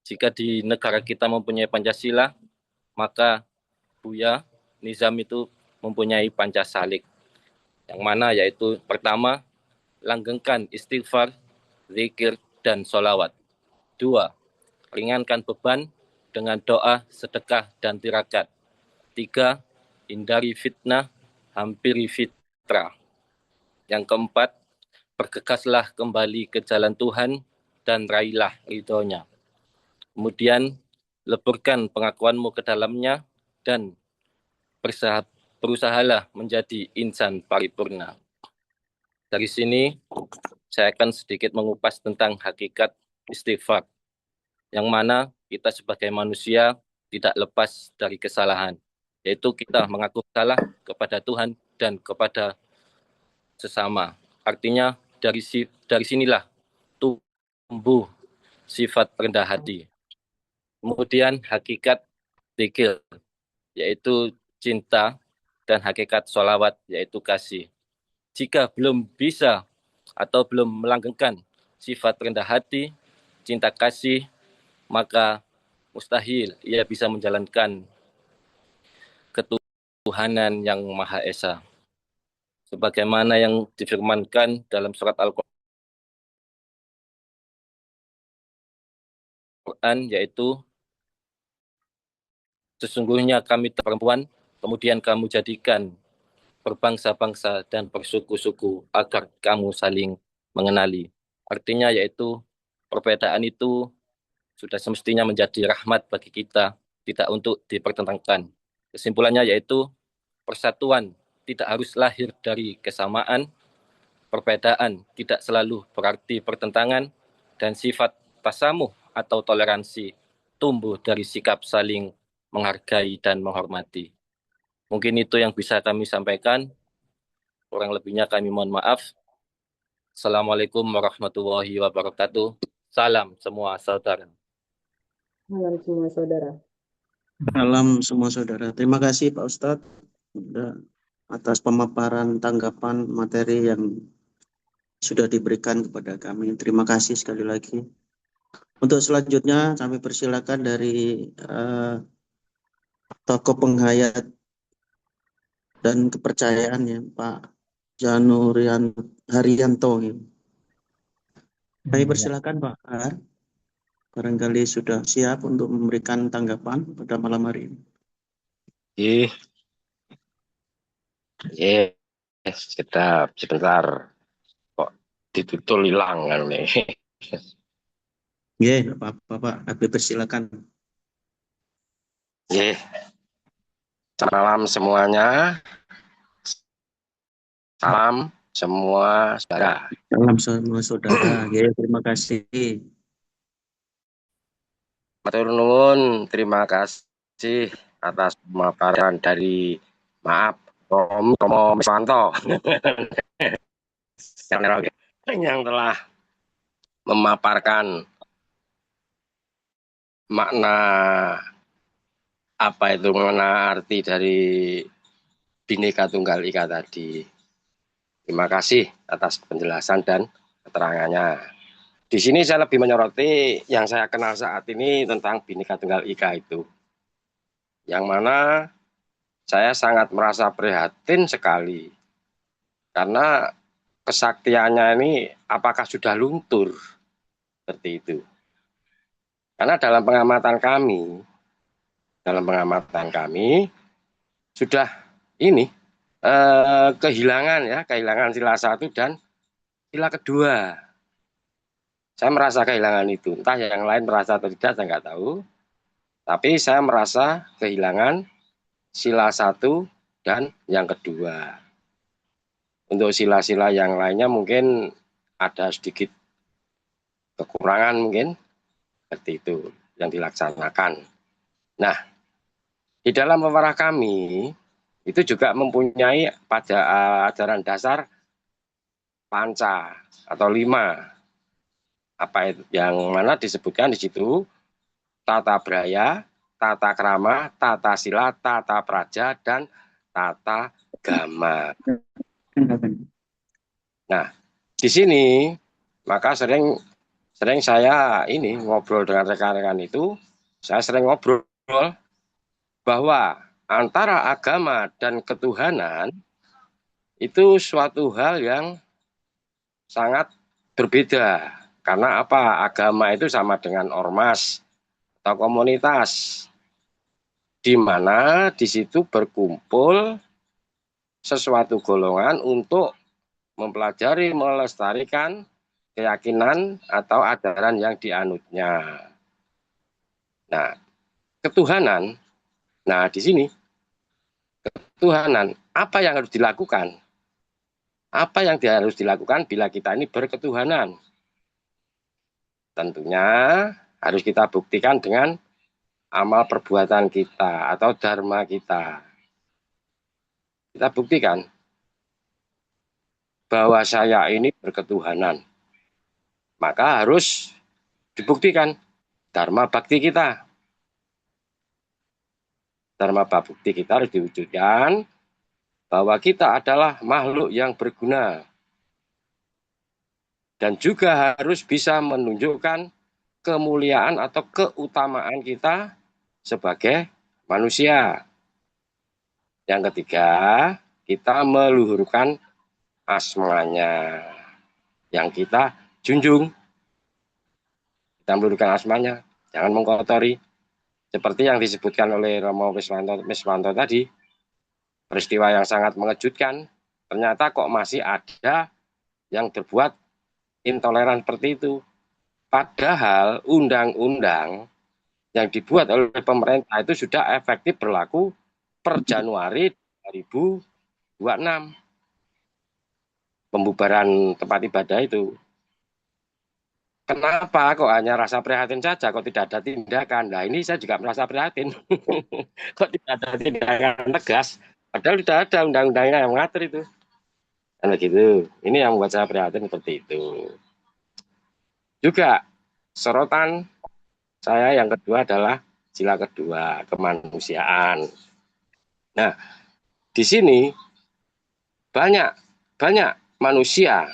Jika di negara kita mempunyai Pancasila, maka Buya Nizam itu mempunyai Pancasalik, yang mana yaitu pertama, langgengkan istighfar, zikir, dan sholawat. 2. Ringankan beban dengan doa, sedekah, dan tirakat. 3. Hindari fitnah, hampiri fitrah. Yang keempat, bergegaslah kembali ke jalan Tuhan dan raihlah ridhonya. Kemudian, leburkan pengakuanmu ke dalamnya dan berusahalah menjadi insan paripurna. Dari sini, saya akan sedikit mengupas tentang hakikat istighfar, yang mana kita sebagai manusia tidak lepas dari kesalahan, yaitu kita mengaku salah kepada Tuhan dan kepada sesama. Artinya dari sinilah tumbuh sifat rendah hati. Kemudian hakikat zikir, yaitu cinta, dan hakikat sholawat, yaitu kasih. Jika belum bisa atau belum melanggengkan sifat rendah hati, cinta kasih, maka mustahil ia bisa menjalankan ketuhanan yang Maha Esa. Sebagaimana yang difirmankan dalam surat Al-Quran, yaitu sesungguhnya kami perempuan, kemudian kamu jadikan berbangsa-bangsa dan bersuku-suku agar kamu saling mengenali. Artinya yaitu perbedaan itu sudah semestinya menjadi rahmat bagi kita, tidak untuk dipertentangkan. Kesimpulannya yaitu persatuan tidak harus lahir dari kesamaan, perbedaan tidak selalu berarti pertentangan, dan sifat tasamuh atau toleransi tumbuh dari sikap saling menghargai dan menghormati. Mungkin itu yang bisa kami sampaikan. Kurang lebihnya kami mohon maaf. Assalamualaikum warahmatullahi wabarakatuh. Salam semua saudara. Salam semua saudara. Salam semua saudara. Terima kasih Pak Ustadz atas pemaparan tanggapan materi yang sudah diberikan kepada kami. Terima kasih sekali lagi. Untuk selanjutnya kami persilakan dari tokoh penghayat dan kepercayaan ya Pak Janurian Haryanto. Kami persilakan Pak Har. Barangkali sudah siap untuk memberikan tanggapan pada malam hari ini. Sebentar. Kok ditutul hilang kan nih. Ya, Pak, Habib persilakan. Salam semuanya. Salam semua saudara. Salam semua saudara. Ya, terima kasih. Matur nuwun, terima kasih atas pemaparan dari Romo Miswanto yang telah memaparkan makna makna arti dari Bhinneka Tunggal Ika tadi. Terima kasih atas penjelasan dan keterangannya. Di sini saya lebih menyoroti yang saya kenal saat ini tentang Bhinneka Tunggal Ika itu. Yang mana saya sangat merasa prihatin sekali. Karena kesaktiannya ini apakah sudah luntur? Seperti itu. Karena dalam pengamatan kami sudah ini kehilangan sila 1 dan sila kedua. Saya merasa kehilangan itu. Entah yang lain merasa atau tidak, saya nggak tahu. Tapi saya merasa kehilangan sila 1 dan yang kedua. Untuk sila-sila yang lainnya mungkin ada sedikit kekurangan mungkin. Seperti itu yang dilaksanakan. Nah, di dalam pewarah kami itu juga mempunyai pada ajaran dasar panca atau 5. Apa itu? Yang mana disebutkan di situ tata braya, tata krama, tata sila, tata praja, dan tata gama. Nah, di sini maka sering saya ini ngobrol dengan rekan-rekan itu, saya sering ngobrol bahwa antara agama dan ketuhanan itu suatu hal yang sangat berbeda. Karena apa? Agama itu sama dengan ormas atau komunitas, di mana di situ berkumpul sesuatu golongan untuk mempelajari, melestarikan keyakinan atau ajaran yang dianutnya. Nah, ketuhanan. Nah, di sini ketuhanan, apa yang harus dilakukan? Apa yang harus dilakukan bila kita ini berketuhanan? Tentunya harus kita buktikan dengan amal perbuatan kita atau dharma kita. Kita buktikan bahwa saya ini berketuhanan. Maka harus dibuktikan dharma bakti kita. Dharma bakti kita harus diwujudkan bahwa kita adalah makhluk yang berguna. Dan juga harus bisa menunjukkan kemuliaan atau keutamaan kita sebagai manusia. Yang ketiga, kita meluhurkan asmanya yang kita junjung. Kita meluhurkan asmanya, jangan mengkotori. Seperti yang disebutkan oleh Romo Miswanto tadi, peristiwa yang sangat mengejutkan, ternyata kok masih ada yang berbuat intoleran seperti itu. Padahal undang-undang yang dibuat oleh pemerintah itu sudah efektif berlaku per Januari 2026. Pembubaran tempat ibadah itu. Kenapa kok hanya rasa prihatin saja, kok tidak ada tindakan? Nah, ini saya juga merasa prihatin. Kok tidak ada tindakan tegas? Padahal sudah ada undang-undangnya yang mengatur itu. Kan begitu. Ini yang membuat saya prihatin seperti itu. Juga sorotan saya yang kedua adalah sila kedua, kemanusiaan. Nah, di sini banyak manusia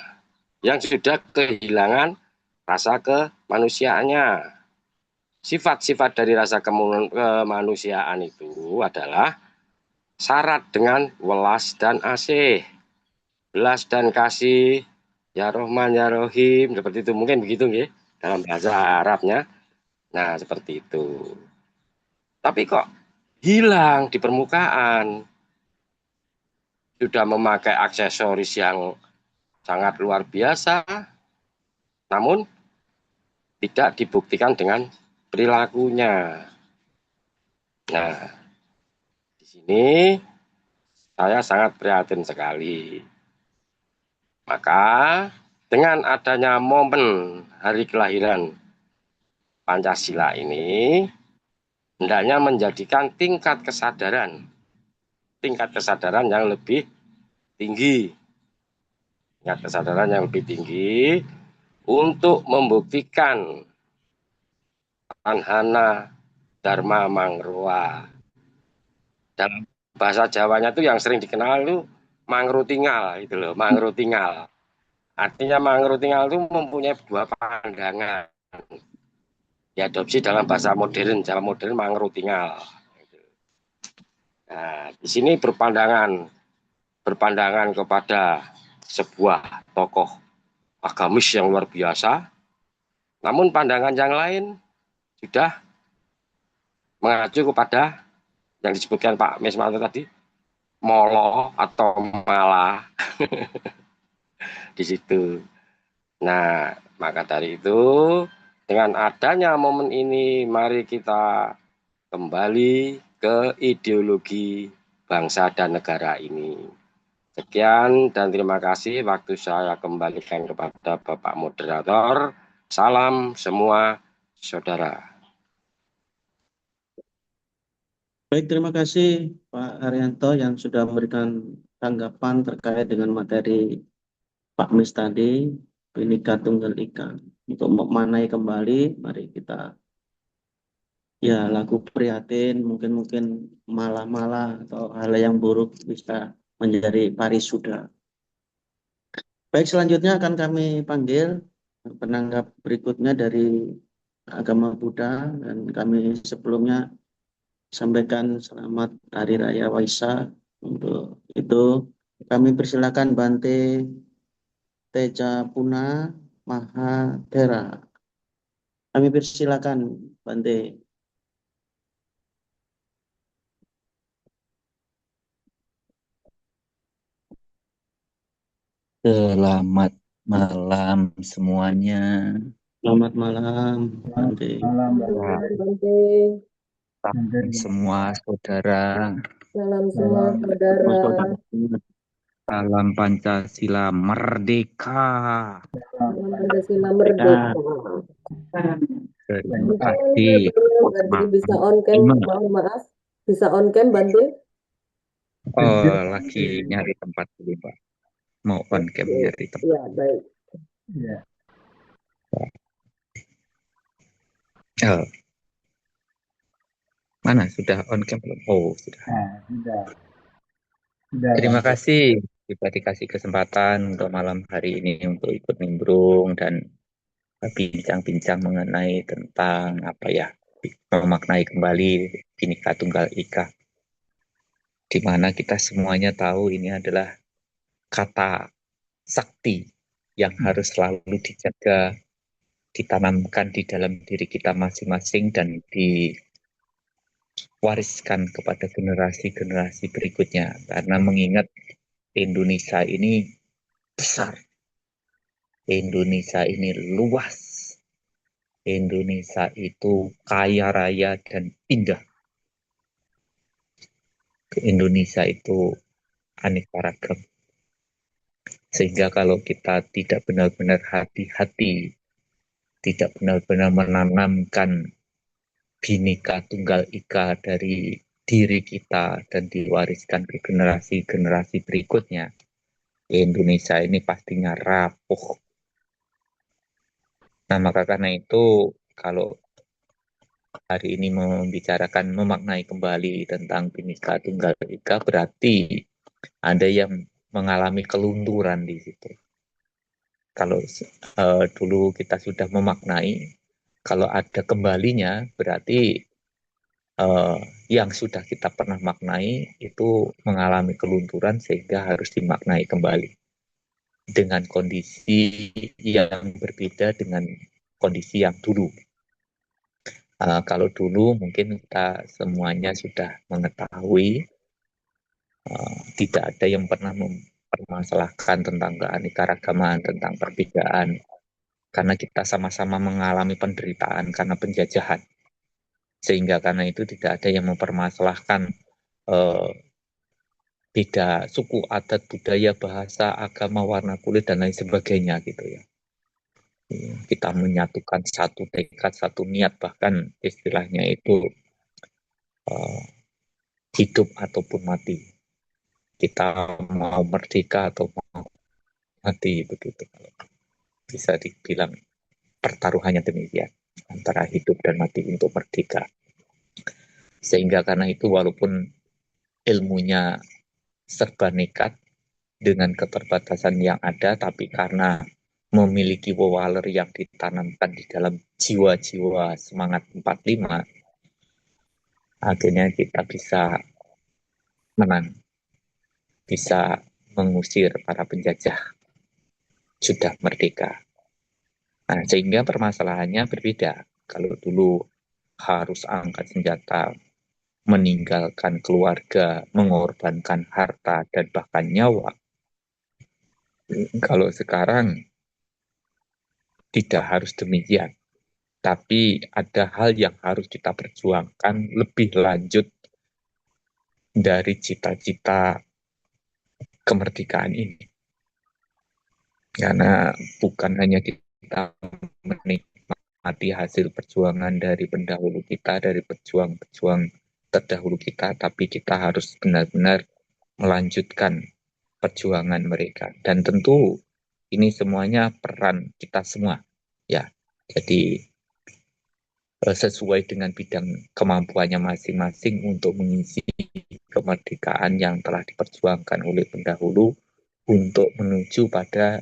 yang sudah kehilangan rasa kemanusiaannya. Sifat-sifat dari rasa kemanusiaan itu adalah syarat dengan welas dan asih. Belas dan kasih, ya Rahman, ya Rahim, seperti itu. Mungkin begitu ya, dalam bahasa Arabnya. Nah, seperti itu. Tapi kok hilang di permukaan. Sudah memakai aksesoris yang sangat luar biasa, namun tidak dibuktikan dengan perilakunya. Nah, di sini saya sangat prihatin sekali. Maka dengan adanya momen hari kelahiran Pancasila ini, hendaknya menjadikan tingkat kesadaran yang lebih tinggi. Tingkat kesadaran yang lebih tinggi untuk membuktikan Tanhana Dharma Mangroa. Dalam bahasa Jawanya itu yang sering dikenal itu mangrutingal itu loh, mangrutingal. Artinya mangrutingal itu mempunyai dua pandangan. Diadopsi dalam bahasa modern, Jawa modern mangrutingal. Nah, di sini berpandangan kepada sebuah tokoh agamis yang luar biasa. Namun pandangan yang lain sudah mengacu kepada yang disebutkan Pak Mesmanto tadi, molo atau malah di situ. Nah, maka dari itu dengan adanya momen ini, mari kita kembali ke ideologi bangsa dan negara ini. Sekian dan terima kasih. Waktu saya kembalikan kepada Bapak Moderator. Salam semua saudara. Baik, terima kasih Pak Haryanto yang sudah memberikan tanggapan terkait dengan materi Pak Mis tadi, Bhinneka Tunggal Ika. Untuk memaknai kembali, mari kita ya lagu prihatin, mungkin malah-malah atau hal yang buruk bisa menjadi parisuda. Baik, selanjutnya akan kami panggil penanggap berikutnya dari agama Buddha, dan kami sebelumnya sampaikan selamat Hari Raya Waisak. Untuk itu kami persilakan Bante Tejapuna Mahathera. Kami persilakan Bante. Selamat malam semuanya. Selamat malam Bante. Malam, Bante. Salam semua saudara. Salam semua saudara. Salam Pancasila merdeka. Salam Pancasila merdeka. Terima kasih. Bante bisa on cam, mohon maaf. Bisa on cam Bante? Oh, lagi nyari tempat dulu, Pak. Mau on cam nyari tempat. Ya, baik. Ya. Oh. Mana sudah on cam belum? Oh, sudah. Sudah. Terima kasih kita dikasih kesempatan untuk malam hari ini untuk ikut nimbrung dan bincang-bincang mengenai tentang memaknai kembali Bhinneka Tunggal Ika, di mana kita semuanya tahu ini adalah kata sakti yang harus selalu dijaga, ditanamkan di dalam diri kita masing-masing dan diwariskan kepada generasi-generasi berikutnya, karena mengingat Indonesia ini besar, Indonesia ini luas, Indonesia itu kaya raya dan indah, Indonesia itu aneka ragam. Sehingga kalau kita tidak benar-benar hati-hati, tidak benar-benar menanamkan Bhinneka Tunggal Ika dari diri kita dan diwariskan ke generasi-generasi berikutnya, Indonesia ini pastinya rapuh. Nah, maka karena itu kalau hari ini membicarakan memaknai kembali tentang Bhinneka Tunggal Ika, berarti ada yang mengalami kelunturan di situ. Kalau dulu kita sudah memaknai, kalau ada kembalinya berarti yang sudah kita pernah maknai itu mengalami kelunturan sehingga harus dimaknai kembali dengan kondisi yang berbeda dengan kondisi yang dulu. Kalau dulu mungkin kita semuanya sudah mengetahui tidak ada yang pernah mempermasalahkan tentang keanekaragaman, tentang perbedaan, karena kita sama-sama mengalami penderitaan karena penjajahan. Sehingga karena itu tidak ada yang mempermasalahkan beda suku, adat, budaya, bahasa, agama, warna kulit, dan lain sebagainya gitu ya. Kita menyatukan satu tekad, satu niat, bahkan istilahnya itu hidup ataupun mati. Kita mau merdeka atau mau mati, begitu. Bisa dibilang pertaruhannya demikian, antara hidup dan mati untuk merdeka. Sehingga karena itu walaupun ilmunya serba nekat dengan keterbatasan yang ada, tapi karena memiliki wawaler yang ditanamkan di dalam jiwa-jiwa semangat 45, akhirnya kita bisa menang, bisa mengusir para penjajah, sudah merdeka. Nah, sehingga permasalahannya berbeda. Kalau dulu harus angkat senjata, meninggalkan keluarga, mengorbankan harta, dan bahkan nyawa. Kalau sekarang tidak harus demikian. Tapi ada hal yang harus kita perjuangkan lebih lanjut dari cita-cita kemerdekaan ini. Karena bukan hanya kita menikmati hasil perjuangan dari pendahulu kita, dari pejuang-pejuang terdahulu kita, tapi kita harus benar-benar melanjutkan perjuangan mereka. Dan tentu ini semuanya peran kita semua, ya. Jadi sesuai dengan bidang kemampuannya masing-masing untuk mengisi kemerdekaan yang telah diperjuangkan oleh pendahulu untuk menuju pada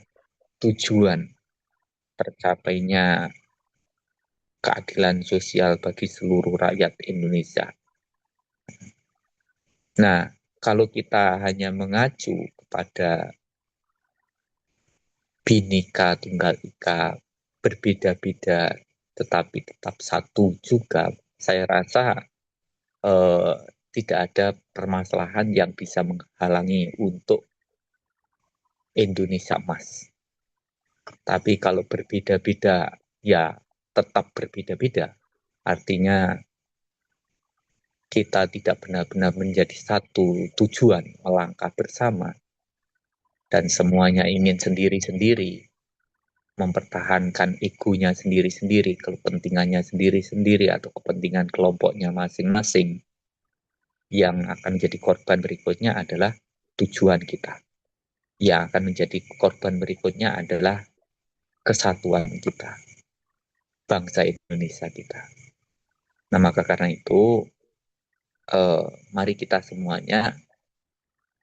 tujuan tercapainya keadilan sosial bagi seluruh rakyat Indonesia. Nah, kalau kita hanya mengacu kepada Bhinneka Tunggal Ika, berbeda-beda tetapi tetap satu juga, saya rasa tidak ada permasalahan yang bisa menghalangi untuk Indonesia emas. Tapi kalau berbeda-beda, ya tetap berbeda-beda. Artinya kita tidak benar-benar menjadi satu tujuan, melangkah bersama, dan semuanya ingin sendiri-sendiri, mempertahankan egonya sendiri-sendiri, kepentingannya sendiri-sendiri, atau kepentingan kelompoknya masing-masing. Yang akan menjadi korban berikutnya adalah tujuan kita. Yang akan menjadi korban berikutnya adalah kesatuan kita, bangsa Indonesia kita. Nah, maka karena itu, mari kita semuanya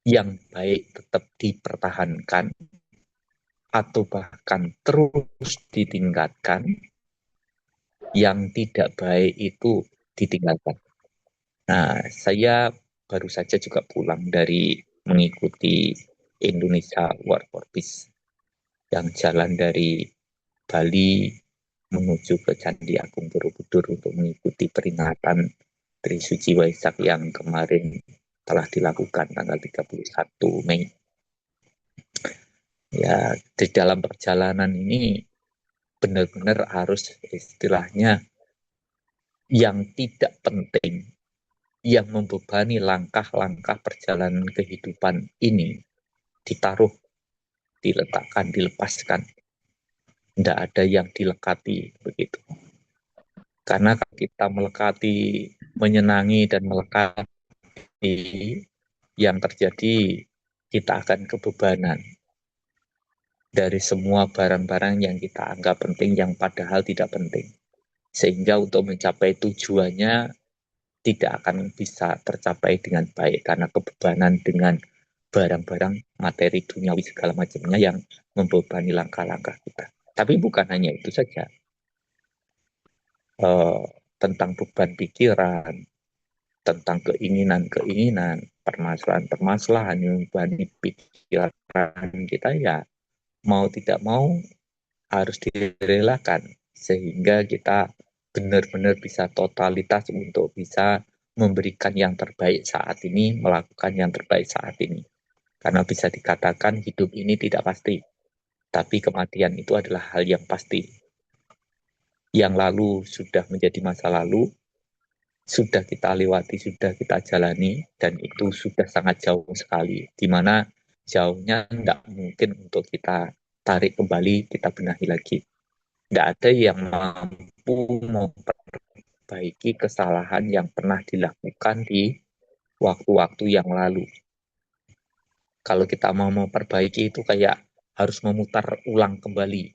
yang baik tetap dipertahankan, atau bahkan terus ditingkatkan, yang tidak baik itu ditinggalkan. Nah, saya baru saja juga pulang dari mengikuti Indonesia War for Peace yang jalan dari Bali menuju ke Candi Agung Borobudur untuk mengikuti peringatan Trisuci Waisak yang kemarin telah dilakukan tanggal 31 Mei. Ya, di dalam perjalanan ini benar-benar harus istilahnya yang tidak penting, yang membebani langkah-langkah perjalanan kehidupan ini ditaruh, diletakkan, dilepaskan. Tidak ada yang dilekati begitu. Karena kalau kita melekati, menyenangi dan melekati, yang terjadi kita akan kebebanan dari semua barang-barang yang kita anggap penting yang padahal tidak penting. Sehingga untuk mencapai tujuannya tidak akan bisa tercapai dengan baik karena kebebanan dengan barang-barang materi duniawi segala macamnya yang membebani langkah-langkah kita. Tapi bukan hanya itu saja. Tentang beban pikiran, tentang keinginan-keinginan, permasalahan-permasalahan yang membebani pikiran kita, ya mau tidak mau harus direlakan sehingga kita benar-benar bisa totalitas untuk bisa memberikan yang terbaik saat ini, melakukan yang terbaik saat ini. Karena bisa dikatakan hidup ini tidak pasti, tapi kematian itu adalah hal yang pasti. Yang lalu sudah menjadi masa lalu, sudah kita lewati, sudah kita jalani, dan itu sudah sangat jauh sekali, di mana jauhnya tidak mungkin untuk kita tarik kembali, kita benahi lagi. Tidak ada yang mampu memperbaiki kesalahan yang pernah dilakukan di waktu-waktu yang lalu. Kalau kita mau memperbaiki itu kayak harus memutar ulang kembali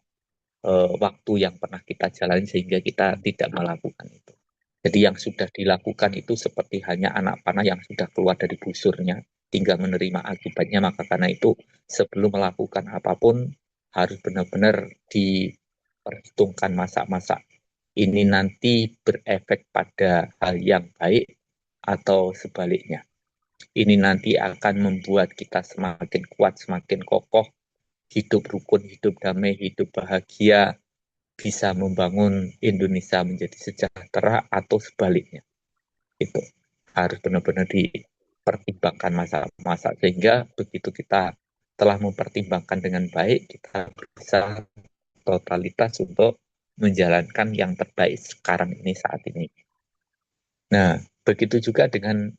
waktu yang pernah kita jalani sehingga kita tidak melakukan itu. Jadi yang sudah dilakukan itu seperti hanya anak panah yang sudah keluar dari busurnya, tinggal menerima akibatnya. Maka karena itu sebelum melakukan apapun harus benar-benar diperhitungkan masa-masa ini nanti berefek pada hal yang baik atau sebaliknya. Ini nanti akan membuat kita semakin kuat, semakin kokoh, hidup rukun, hidup damai, hidup bahagia, bisa membangun Indonesia menjadi sejahtera atau sebaliknya. Itu harus benar-benar dipertimbangkan masa-masa, sehingga begitu kita telah mempertimbangkan dengan baik, kita bisa totalitas untuk menjalankan yang terbaik sekarang ini, saat ini. Nah, begitu juga dengan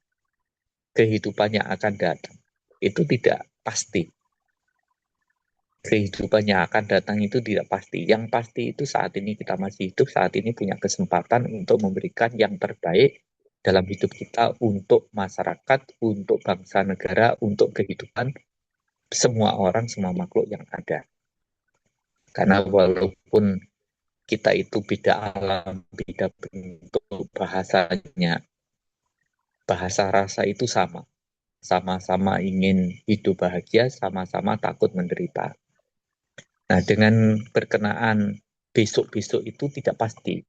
kehidupan yang akan datang. Itu tidak pasti. Kehidupan yang akan datang itu tidak pasti. Yang pasti itu saat ini kita masih hidup, saat ini punya kesempatan untuk memberikan yang terbaik dalam hidup kita untuk masyarakat, untuk bangsa negara, untuk kehidupan semua orang, semua makhluk yang ada. Karena walaupun kita itu beda alam, beda bentuk bahasanya, bahasa rasa itu sama. Sama-sama ingin hidup bahagia, sama-sama takut menderita. Nah, dengan berkenaan besok-besok itu tidak pasti.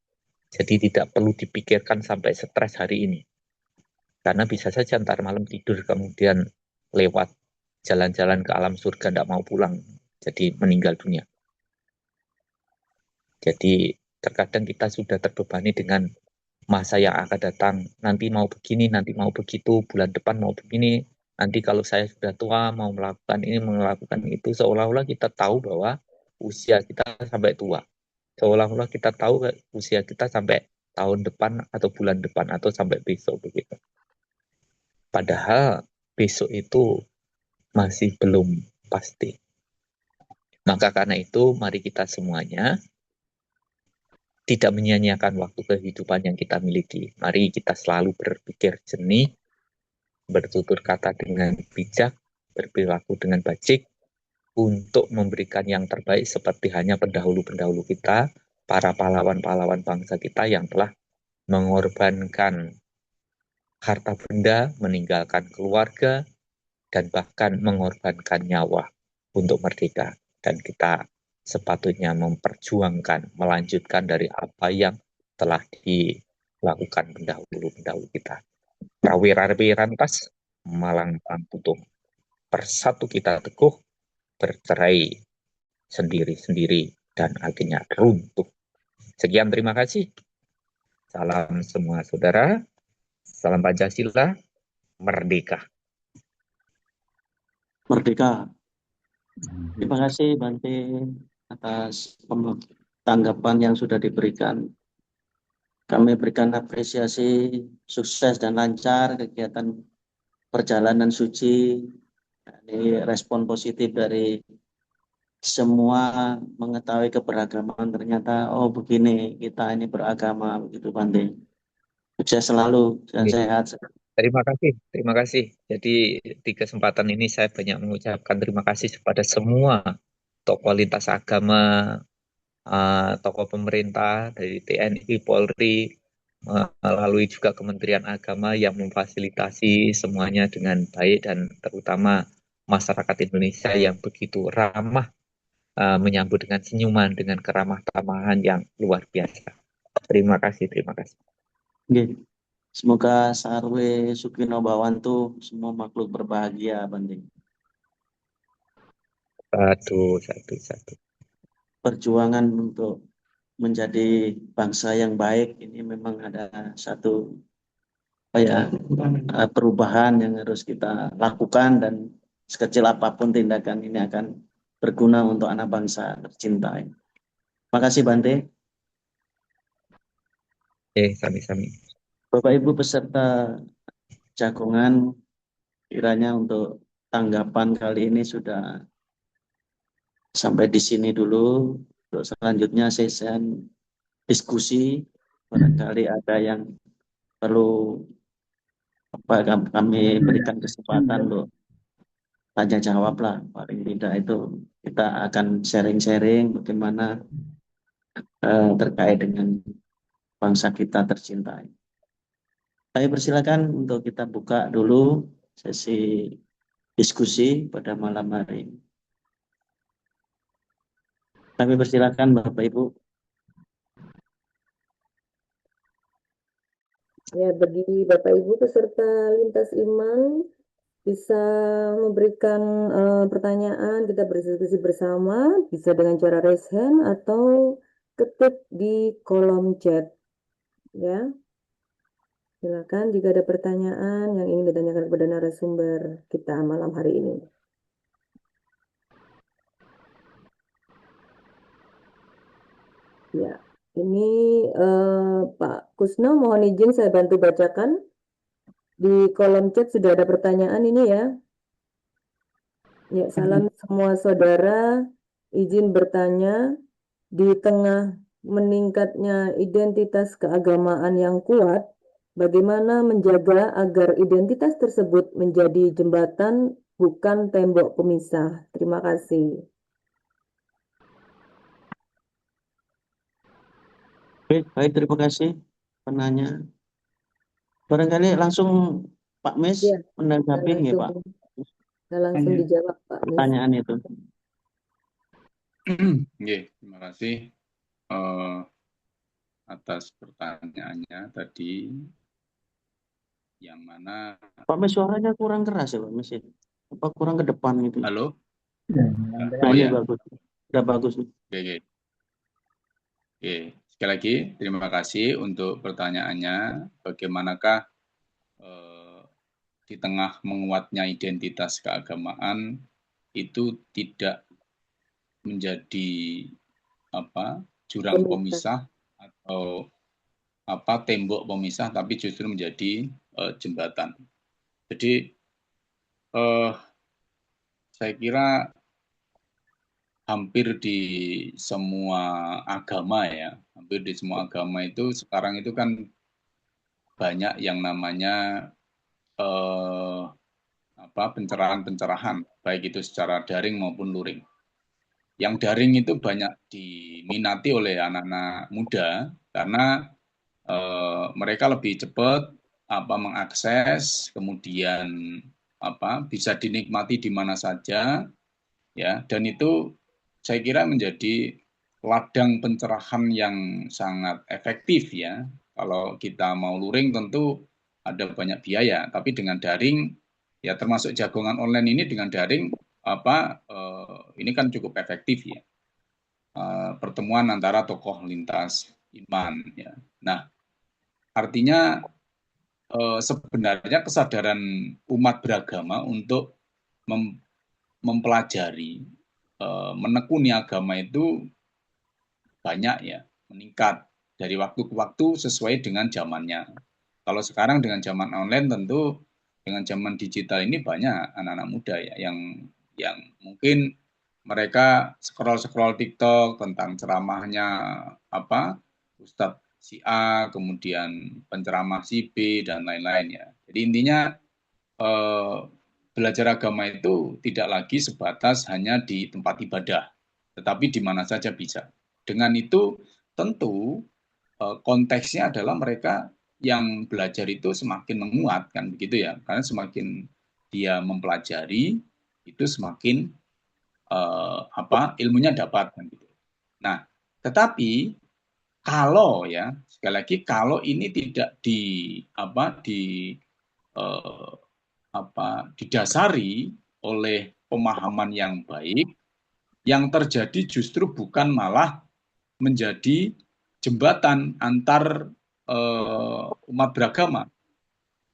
Jadi tidak perlu dipikirkan sampai stres hari ini. Karena bisa saja ntar malam tidur kemudian lewat jalan-jalan ke alam surga, tidak mau pulang, jadi meninggal dunia. Jadi terkadang kita sudah terbebani dengan masa yang akan datang. Nanti mau begini, nanti mau begitu, bulan depan mau begini, nanti kalau saya sudah tua mau melakukan ini, melakukan itu, seolah-olah kita tahu bahwa usia kita sampai tua. Seolah-olah kita tahu usia kita sampai tahun depan atau bulan depan atau sampai besok begitu. Padahal besok itu masih belum pasti. Maka karena itu mari kita semuanya tidak menyia-nyiakan waktu kehidupan yang kita miliki. Mari kita selalu berpikir jernih, bertutur kata dengan bijak, berperilaku dengan baik, untuk memberikan yang terbaik seperti hanya pendahulu-pendahulu kita, para pahlawan-pahlawan bangsa kita yang telah mengorbankan harta benda, meninggalkan keluarga, dan bahkan mengorbankan nyawa untuk merdeka. Dan kita sepatutnya memperjuangkan, melanjutkan dari apa yang telah dilakukan pendahulu-pendahulu kita. Prawira-wirantas malang putung. Persatu kita teguh, bercerai sendiri-sendiri, dan akhirnya runtuh. Sekian, terima kasih. Salam semua saudara. Salam Pancasila. Merdeka. Merdeka. Terima kasih Bante atas tanggapan yang sudah diberikan. Kami berikan apresiasi, sukses dan lancar kegiatan perjalanan suci. Ini respon positif dari semua mengetahui keberagaman. Ternyata oh begini kita ini beragama begitu Bante. Sukses selalu dan sehat. Terima kasih. Jadi di kesempatan ini saya banyak mengucapkan terima kasih kepada semua tokoh lintas agama, tokoh pemerintah dari TNI, Polri, melalui juga Kementerian Agama yang memfasilitasi semuanya dengan baik, dan terutama masyarakat Indonesia yang begitu ramah, menyambut dengan senyuman, dengan keramah tamahan yang luar biasa. Terima kasih. Okay. Semoga Sarwe Sukino Bawantu semua makhluk berbahagia Bante. Satu. Perjuangan untuk menjadi bangsa yang baik ini memang ada satu perubahan yang harus kita lakukan, dan sekecil apapun tindakan ini akan berguna untuk anak bangsa tercinta. Terima kasih Bante. Sami-sami. Bapak Ibu peserta jagongan, kiranya untuk tanggapan kali ini sudah sampai di sini dulu. Untuk selanjutnya sesi diskusi, barangkali ada yang perlu kami berikan kesempatan untuk tanya jawab lah. Paling tidak itu kita akan sharing-sharing bagaimana terkait dengan bangsa kita tercinta. Saya persilakan untuk kita buka dulu sesi diskusi pada malam hari ini. Kami persilakan Bapak Ibu. Ya, bagi Bapak Ibu peserta lintas iman bisa memberikan pertanyaan, kita berdiskusi bersama, bisa dengan cara raise hand atau ketik di kolom chat. Ya, silakan jika ada pertanyaan yang ingin ditanyakan kepada narasumber kita malam hari ini. Ya, ini Pak Kusno, mohon izin saya bantu bacakan. Di kolom chat sudah ada pertanyaan ini ya. Ya, salam semua saudara, izin bertanya, di tengah meningkatnya identitas keagamaan yang kuat, bagaimana menjaga agar identitas tersebut menjadi jembatan bukan tembok pemisah? Terima kasih. Baik, terima kasih penanya. Barangkali langsung Pak Mes Ya, menanggapi ya Pak langsung dijawab Pak Mis. pertanyaan itu. Terima kasih atas pertanyaannya tadi, yang mana Pak Mes suaranya kurang keras ya Pak Mes. Apa kurang ke depan gitu? halo. Nah, Oh ini ya, bagus. Udah bagus. oke. Sekali lagi terima kasih untuk pertanyaannya. Bagaimanakah di tengah menguatnya identitas keagamaan itu tidak menjadi jurang pemisah atau tembok pemisah, tapi justru menjadi jembatan. Jadi saya kira hampir di semua agama ya, hampir di semua agama itu sekarang itu kan banyak yang namanya pencerahan-pencerahan, baik itu secara daring maupun luring. Yang daring itu banyak diminati oleh anak-anak muda karena mereka lebih cepat mengakses, kemudian bisa dinikmati di mana saja, ya, dan itu saya kira menjadi ladang pencerahan yang sangat efektif ya. Kalau kita mau luring tentu ada banyak biaya, tapi dengan daring ya, termasuk jagongan online ini dengan daring ini kan cukup efektif ya. Pertemuan antara tokoh lintas iman ya. Nah, artinya sebenarnya kesadaran umat beragama untuk mempelajari, menekuni agama itu banyak ya, meningkat dari waktu ke waktu sesuai dengan zamannya. Kalau sekarang dengan zaman online tentu dengan zaman digital ini banyak anak-anak muda ya yang mungkin mereka scroll TikTok tentang ceramahnya Ustadz si A, kemudian penceramah si B dan lain-lain ya. Jadi intinya belajar agama itu tidak lagi sebatas hanya di tempat ibadah, tetapi di mana saja bisa. Dengan itu tentu konteksnya adalah mereka yang belajar itu semakin menguat kan begitu ya, karena semakin dia mempelajari itu semakin ilmunya dapat kan gitu. Nah, tetapi kalau ya sekali lagi kalau ini tidak didasari oleh pemahaman yang baik, yang terjadi justru bukan malah menjadi jembatan antar umat beragama,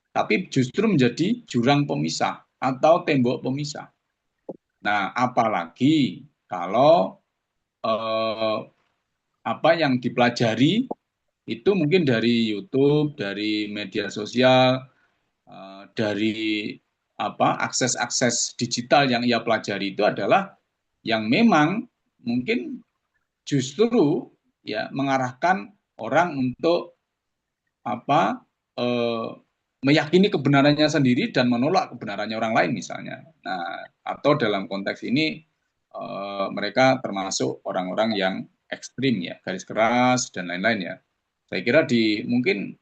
tapi justru menjadi jurang pemisah atau tembok pemisah. Nah, apalagi kalau apa yang dipelajari itu mungkin dari YouTube, dari media sosial, dari akses-akses digital yang ia pelajari itu adalah yang memang mungkin justru ya mengarahkan orang untuk meyakini kebenarannya sendiri dan menolak kebenarannya orang lain misalnya. Nah, atau dalam konteks ini mereka termasuk orang-orang yang ekstrim ya, garis keras dan lain-lain ya. Saya kira di mungkin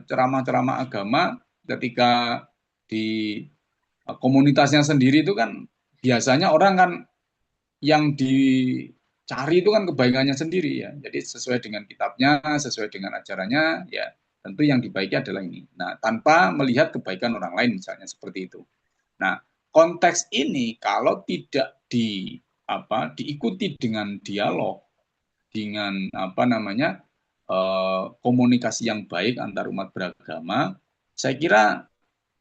ceramah-ceramah agama ketika di komunitasnya sendiri itu kan biasanya orang kan yang dicari itu kan kebaikannya sendiri ya. Jadi sesuai dengan kitabnya, sesuai dengan ajarannya ya tentu yang dibaiki adalah ini. Nah, tanpa melihat kebaikan orang lain misalnya seperti itu. Nah, konteks ini kalau tidak diikuti dengan dialog, dengan komunikasi yang baik antar umat beragama, saya kira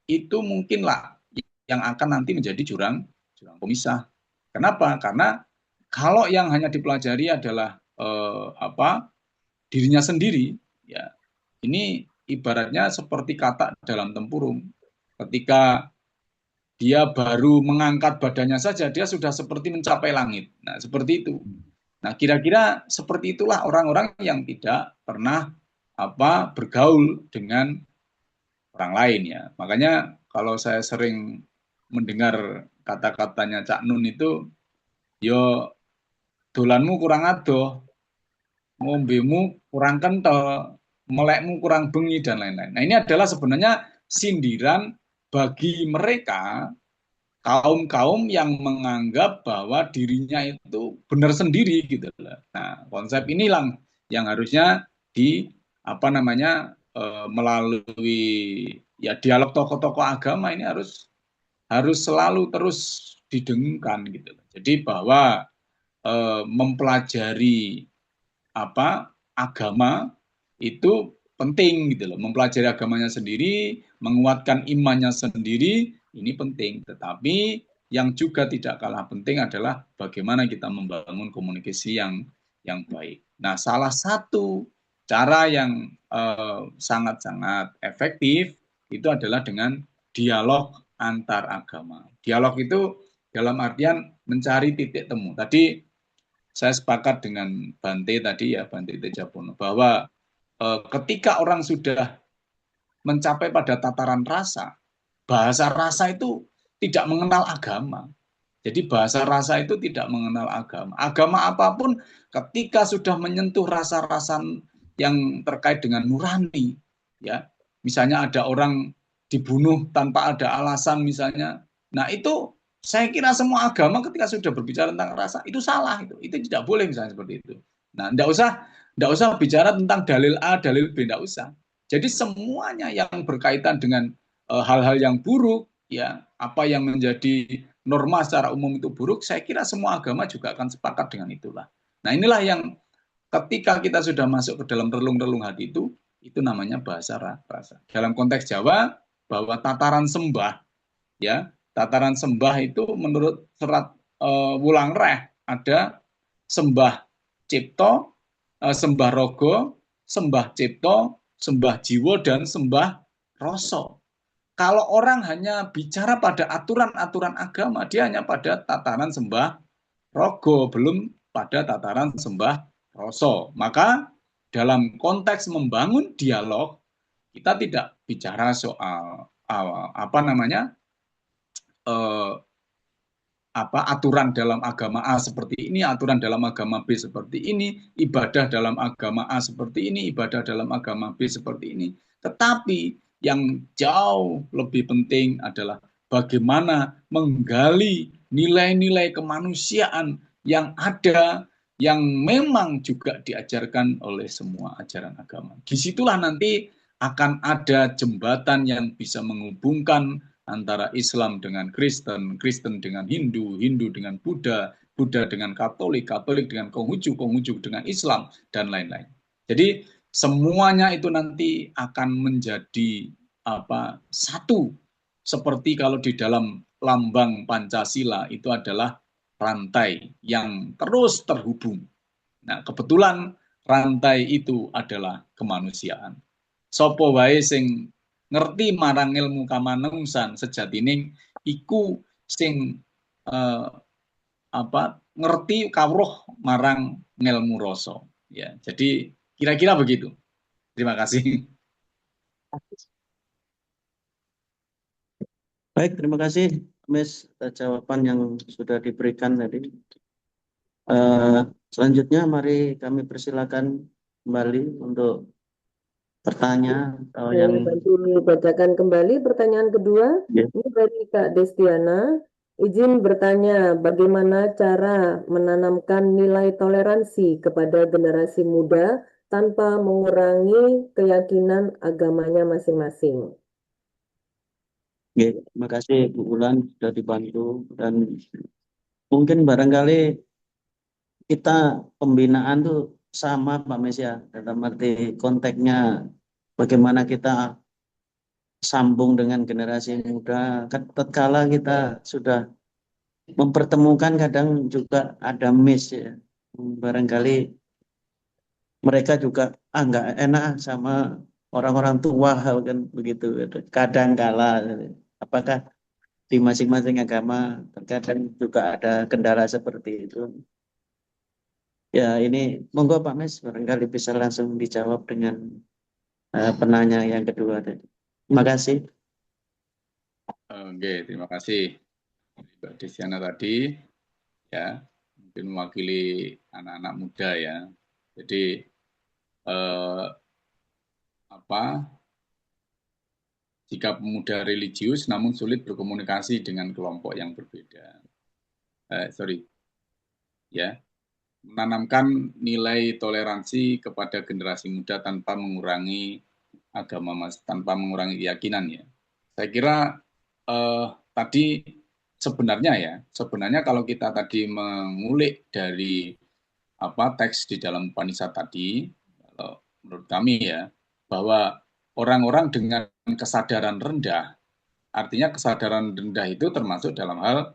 itu mungkinlah yang akan nanti menjadi jurang pemisah. Kenapa? Karena kalau yang hanya dipelajari adalah dirinya sendiri, ya ini ibaratnya seperti katak dalam tempurung. Ketika dia baru mengangkat badannya saja, dia sudah seperti mencapai langit. Nah, seperti itu. Nah, kira-kira seperti itulah orang-orang yang tidak pernah bergaul dengan orang lain ya. Makanya kalau saya sering mendengar kata-katanya Cak Nun itu, yo dolanmu kurang adoh, ngombemu kurang kental, melekmu kurang bengi dan lain-lain. Nah, ini adalah sebenarnya sindiran bagi mereka kaum-kaum yang menganggap bahwa dirinya itu benar sendiri gitu loh. Nah, konsep inilah yang harusnya melalui ya dialog tokoh-tokoh agama ini harus selalu terus didengungkan gitu loh. Jadi bahwa mempelajari agama itu penting gitu loh. Mempelajari agamanya sendiri, menguatkan imannya sendiri, ini penting. Tetapi yang juga tidak kalah penting adalah bagaimana kita membangun komunikasi yang baik. Nah, salah satu cara yang sangat-sangat efektif itu adalah dengan dialog antar agama. Dialog itu dalam artian mencari titik temu. Tadi saya sepakat dengan Bante tadi ya, Bante Tejapono, bahwa ketika orang sudah mencapai pada tataran rasa, bahasa rasa itu tidak mengenal agama. Jadi bahasa rasa itu tidak mengenal agama. Agama apapun ketika sudah menyentuh rasa-rasa yang terkait dengan nurani, ya, misalnya ada orang dibunuh tanpa ada alasan misalnya, nah itu saya kira semua agama ketika sudah berbicara tentang rasa itu salah, itu tidak boleh misalnya seperti itu. Nah, tidak usah bicara tentang dalil A, dalil B, tidak usah. Jadi semuanya yang berkaitan dengan hal-hal yang buruk, ya apa yang menjadi norma secara umum itu buruk, saya kira semua agama juga akan sepakat dengan itulah. Nah, inilah yang ketika kita sudah masuk ke dalam relung-relung hati itu namanya bahasa rasa. Dalam konteks Jawa, bahwa tataran sembah, ya tataran sembah itu menurut serat Wulang Reh ada sembah cipto, sembah rogo, sembah cipto, sembah jiwo, dan sembah rasa. Kalau orang hanya bicara pada aturan-aturan agama, dia hanya pada tataran sembah rogo, belum pada tataran sembah rasa. Maka dalam konteks membangun dialog, kita tidak bicara soal aturan dalam agama A seperti ini, aturan dalam agama B seperti ini, ibadah dalam agama A seperti ini, ibadah dalam agama B seperti ini. Tetapi yang jauh lebih penting adalah bagaimana menggali nilai-nilai kemanusiaan yang ada, yang memang juga diajarkan oleh semua ajaran agama. Disitulah nanti akan ada jembatan yang bisa menghubungkan antara Islam dengan Kristen, Kristen dengan Hindu, Hindu dengan Buddha, Buddha dengan Katolik, Katolik dengan Konghucu, Konghucu dengan Islam, dan lain-lain. Jadi semuanya itu nanti akan menjadi satu, seperti kalau di dalam lambang Pancasila itu adalah rantai yang terus terhubung. Nah, kebetulan rantai itu adalah kemanusiaan. Sopo wae sing ngerti marang ilmu kamanungsan sejatine iku sing ngerti kawruh marang ngelmu rasa. Ya, jadi kira-kira begitu. Terima kasih. Baik, terima kasih, Mas, atas jawaban yang sudah diberikan tadi. Selanjutnya, mari kami persilakan kembali untuk bertanya atau Saya yang bantu bacakan kembali pertanyaan kedua. ya, Ini dari Kak Destiana. Izin bertanya, bagaimana cara menanamkan nilai toleransi kepada generasi muda tanpa mengurangi keyakinan agamanya masing-masing? ya, terima kasih Bu Ulan sudah dibantu, dan mungkin barangkali kita pembinaan tuh sama Pak Mes ya, dalam arti konteksnya bagaimana kita sambung dengan generasi muda. Tatkala kita sudah mempertemukan, kadang juga ada miss ya. Barangkali mereka juga nggak enak sama orang-orang tua kan begitu. Kadang kala apakah di masing-masing agama terkadang juga ada kendala seperti itu. Ya, ini monggo Pak Mes barangkali bisa langsung dijawab dengan penanya yang kedua tadi. Terima kasih. Oke, terima kasih Mbak Desiana tadi, ya, mungkin mewakili anak-anak muda ya. Jadi jika pemuda religius namun sulit berkomunikasi dengan kelompok yang berbeda. Menanamkan nilai toleransi kepada generasi muda tanpa mengurangi agama, tanpa mengurangi keyakinan ya. Saya kira tadi sebenarnya kalau kita tadi mengulik dari teks di dalam Upanishad tadi, menurut kami ya, bahwa orang-orang dengan kesadaran rendah, artinya kesadaran rendah itu termasuk dalam hal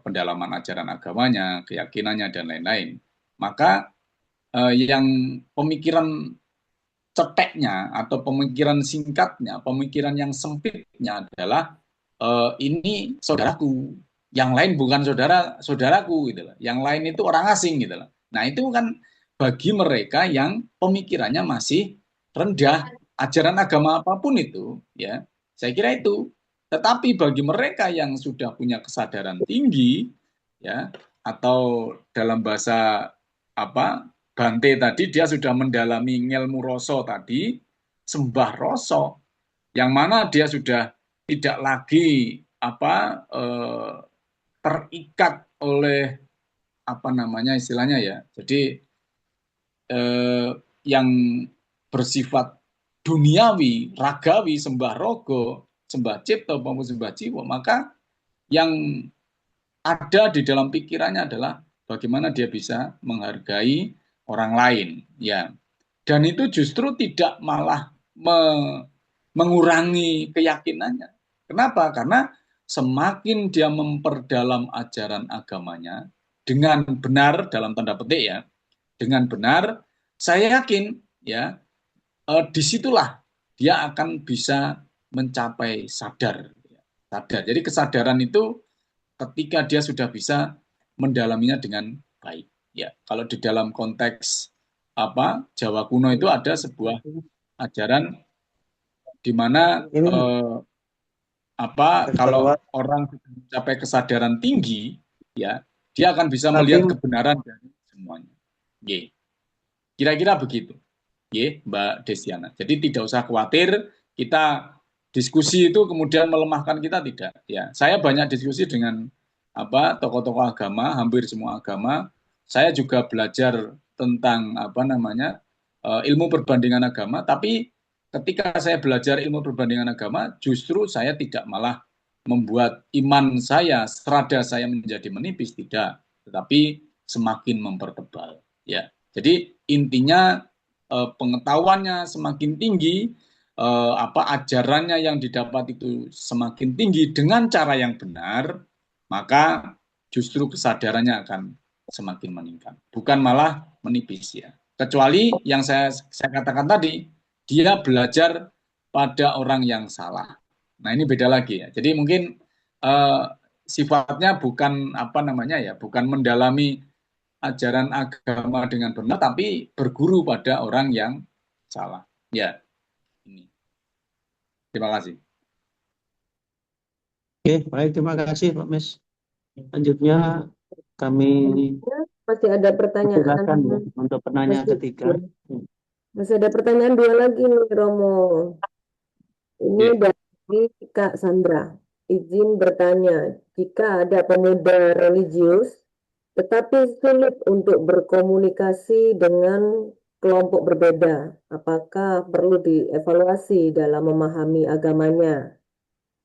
pendalaman ajaran agamanya, keyakinannya, dan lain-lain. Maka yang pemikiran ceteknya atau pemikiran singkatnya, pemikiran yang sempitnya adalah ini saudaraku, yang lain bukan saudaraku gitu loh. Yang lain itu orang asing gitu loh. Nah, itu kan bagi mereka yang pemikirannya masih rendah, ajaran agama apapun itu, ya. Saya kira itu. Tetapi bagi mereka yang sudah punya kesadaran tinggi, ya, atau dalam bahasa Bante tadi, dia sudah mendalami ngelmu rasa tadi, sembah rasa, yang mana dia sudah tidak lagi terikat oleh istilahnya ya. Jadi yang bersifat duniawi, ragawi, sembah rogo, sembah cipta, maupun sembah jiwa, maka yang ada di dalam pikirannya adalah bagaimana dia bisa menghargai orang lain, ya. Dan itu justru tidak malah mengurangi keyakinannya. Kenapa? Karena semakin dia memperdalam ajaran agamanya dengan benar, dalam tanda petik ya, dengan benar, saya yakin ya, disitulah dia akan bisa mencapai sadar. Jadi kesadaran itu ketika dia sudah bisa mendalaminya dengan baik. Ya, kalau di dalam konteks Jawa kuno itu ada sebuah ajaran di mana kalau orang mencapai kesadaran tinggi, ya, dia akan bisa melihat kebenaran dari semuanya. Kira-kira begitu, Mbak Desiana. Jadi tidak usah khawatir kita diskusi itu kemudian melemahkan kita, tidak. Ya, saya banyak diskusi dengan tokoh-tokoh agama, hampir semua agama. Saya juga belajar tentang ilmu perbandingan agama, tapi ketika saya belajar ilmu perbandingan agama, justru saya tidak malah membuat iman saya, strada saya menjadi menipis, tidak, tetapi semakin mempertebal. Ya, jadi intinya pengetahuannya semakin tinggi, ajarannya yang didapat itu semakin tinggi dengan cara yang benar, maka justru kesadarannya akan semakin meningkat, bukan malah menipis ya. Kecuali yang saya katakan tadi, dia belajar pada orang yang salah. Nah, ini beda lagi ya. Jadi mungkin sifatnya bukan apa namanya ya, bukan mendalami ajaran agama dengan benar, tapi berguru pada orang yang salah. Ya, ini. Terima kasih. Oke, baik, terima kasih Pak Mes. Selanjutnya kami Masih ada pertanyaan. silakan ya, untuk penanya Masih, ketiga. masih ada pertanyaan 2 lagi nih, Romo. Ini dari Kak Sandra. Izin bertanya, jika ada pemuda religius tetapi sulit untuk berkomunikasi dengan kelompok berbeda, apakah perlu dievaluasi dalam memahami agamanya?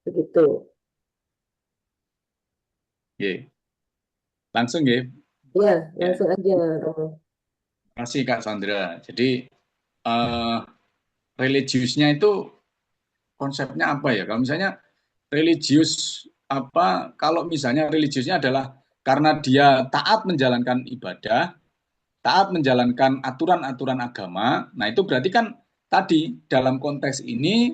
Begitu. Oke. Langsung ya. Ya, langsung aja, Romo. Terima kasih Kak Sandra. Jadi religiusnya itu konsepnya apa ya? Kalau misalnya religius apa? Kalau misalnya religiusnya adalah karena dia taat menjalankan ibadah, taat menjalankan aturan-aturan agama. Nah, itu berarti kan tadi dalam konteks ini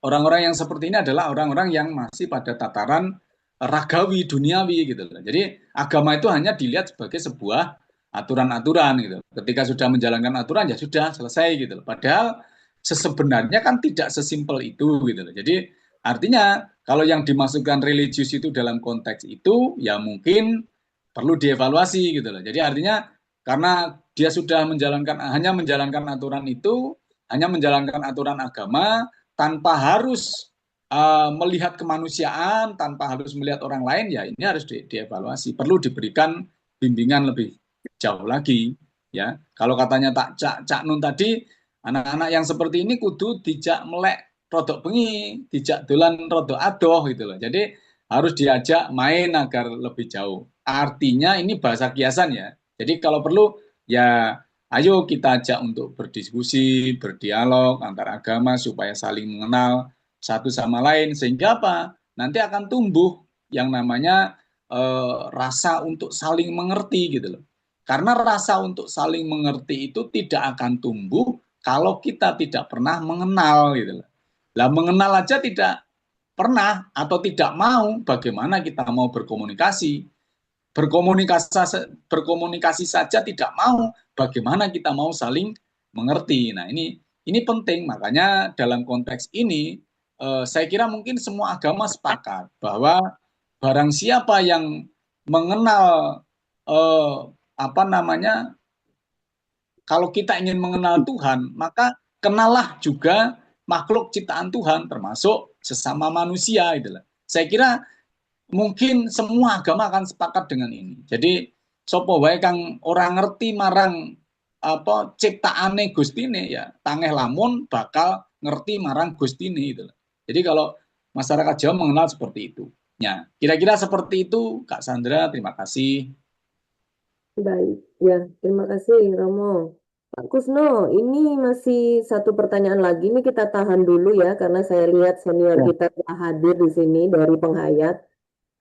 orang-orang yang seperti ini adalah orang-orang yang masih pada tataran ragawi, duniawi gitu loh. Jadi agama itu hanya dilihat sebagai sebuah aturan-aturan gitu. Ketika sudah menjalankan aturan ya sudah selesai gitu loh. Padahal sebenarnya kan tidak sesimpel itu gitu loh. Jadi artinya kalau yang dimasukkan religius itu dalam konteks itu ya mungkin perlu dievaluasi gitu loh. Jadi artinya karena dia sudah hanya menjalankan aturan itu, hanya menjalankan aturan agama tanpa harus melihat kemanusiaan, tanpa harus melihat orang lain, ya ini harus dievaluasi. Perlu diberikan bimbingan lebih jauh lagi. Ya, kalau katanya Cak Nun tadi, anak-anak yang seperti ini kudu dijak melek rodok bengi, dijak dolan rodok adoh gitu loh. Jadi harus diajak main agar lebih jauh. Artinya ini bahasa kiasan ya. Jadi kalau perlu ya ayo kita ajak untuk berdiskusi, berdialog antar agama supaya saling mengenal satu sama lain sehingga apa? Nanti akan tumbuh yang namanya rasa untuk saling mengerti gitu loh. Karena rasa untuk saling mengerti itu tidak akan tumbuh kalau kita tidak pernah mengenal gitu loh. Lah mengenal aja tidak pernah atau tidak mau, bagaimana kita mau berkomunikasi? Berkomunikasi saja tidak mau, bagaimana kita mau saling mengerti? Nah, ini penting, makanya dalam konteks ini saya kira mungkin semua agama sepakat bahwa barang siapa yang mengenal apa namanya, kalau kita ingin mengenal Tuhan, maka kenallah juga makhluk ciptaan Tuhan, termasuk sesama manusia. Itulah. Saya kira mungkin semua agama akan sepakat dengan ini. Jadi sopo wae kang orang ngerti marang apa ciptaane Gustine ya tangeh lamun bakal ngerti marang Gustine itu. Jadi kalau masyarakat Jawa mengenal seperti itu. Ya, kira-kira seperti itu Kak Sandra, terima kasih. Baik, ya, terima kasih Romo. Pak Kusno, ini masih satu pertanyaan lagi. Ini kita tahan dulu ya, karena saya lihat senior kita telah hadir di sini dari penghayat.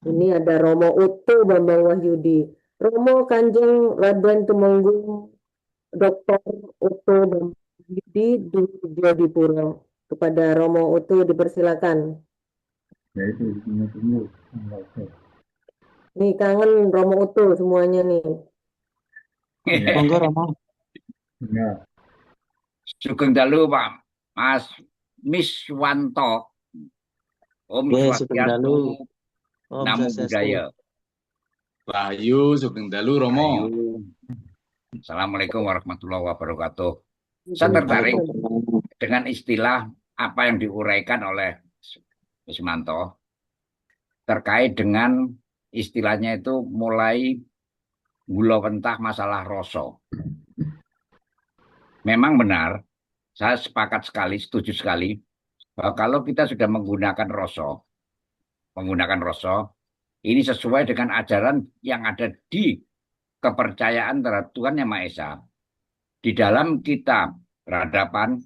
Ini ada Romo Uto Bambang Wahyudi. Romo Kanjeng Raden Tumenggung Dr. Uto Bambang Wahyudi di Jodipuro. Kepada Romo Uto dipersilakan. Ya itu tunggu. Nih kangen Romo Uto semuanya nih. Monggo Romo. Ya. Sugeng dalu Pak Mas Miswanto. Om Swastiastu. Namo Buddhaya. Rahayu Sugeng Dalu Romo. Assalamualaikum warahmatullahi wabarakatuh. Saya tertarik dengan istilah apa yang diuraikan oleh Wismanto terkait dengan istilahnya itu mulai gula pentah masalah rasa. Memang benar, saya sepakat sekali, setuju sekali bahwa kalau kita sudah menggunakan rasa, ini sesuai dengan ajaran yang ada di kepercayaan terhadap Tuhan Yang Maha Esa. Di dalam kita berhadapan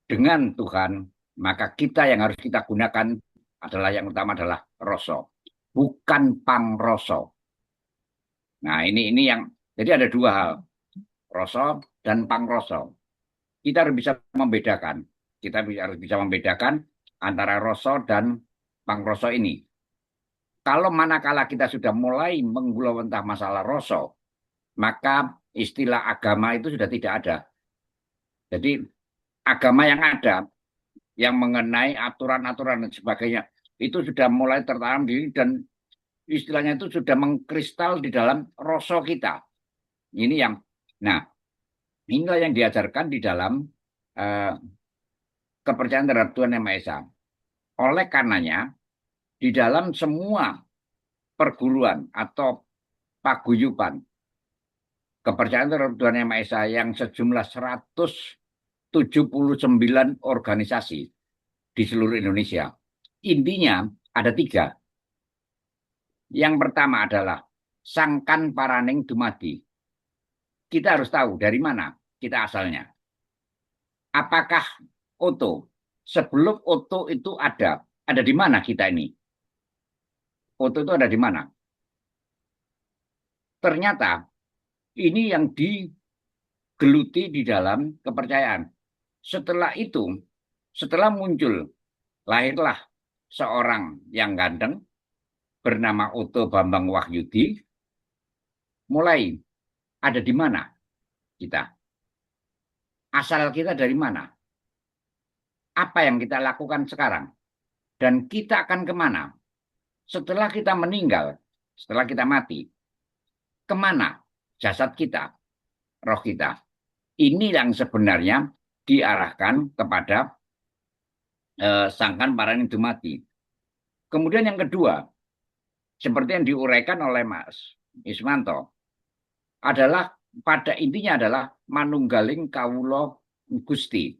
dengan Tuhan, maka kita yang harus kita gunakan adalah yang utama adalah rasa, bukan pangrasa. Nah, ini yang jadi ada dua hal. rasa dan pangrasa. Kita harus bisa membedakan. Kita harus bisa membedakan antara rasa dan pangrasa ini. Kalau manakala kita sudah mulai menggulawentah masalah rasa, maka istilah agama itu sudah tidak ada. Jadi agama yang ada, yang mengenai aturan-aturan dan sebagainya, itu sudah mulai tertanam diri dan istilahnya itu sudah mengkristal di dalam rasa kita. Ini yang, nah, inilah yang diajarkan di dalam kepercayaan terhadap Tuhan Yang Maha Esa. Oleh karenanya, di dalam semua perguruan atau paguyuban kepercayaan terhadap Tuhan Yang Maha Esa yang sejumlah 179 organisasi di seluruh Indonesia, intinya ada 3. Yang pertama adalah Sangkan Paraning Dumadi. Kita harus tahu dari mana kita asalnya. Apakah Oto? Sebelum Oto itu ada di mana kita ini? Oto itu ada di mana? Ternyata ini yang digeluti di dalam kepercayaan. Setelah itu, setelah muncul, lahirlah seorang yang ganteng bernama Oto Bambang Wahyudi. Mulai ada di mana kita? Asal kita dari mana? Apa yang kita lakukan sekarang? Dan kita akan kemana? Setelah kita meninggal, setelah kita mati, kemana jasad kita, roh kita? Ini yang sebenarnya diarahkan kepada Sangkan Paraning Dumadi. Kemudian yang kedua, seperti yang diuraikan oleh Mas Ismanto, adalah pada intinya adalah manunggaling kawula Gusti.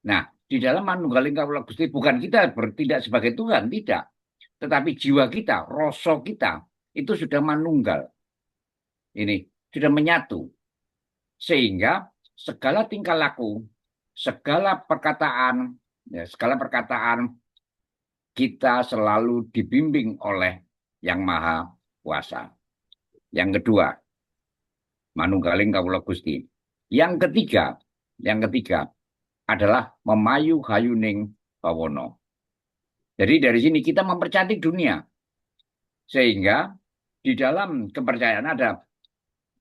Nah, di dalam manunggaling kawula Gusti bukan kita bertindak sebagai Tuhan, tidak. Tetapi jiwa kita, rasa kita itu sudah manunggal. Ini sudah menyatu. Sehingga segala tingkah laku, segala perkataan kita selalu dibimbing oleh Yang Maha Kuasa. Yang kedua, manunggaling kawula Gusti. Yang ketiga adalah memayu hayuning pawono. Jadi dari sini kita mempercantik dunia. Sehingga di dalam kepercayaan ada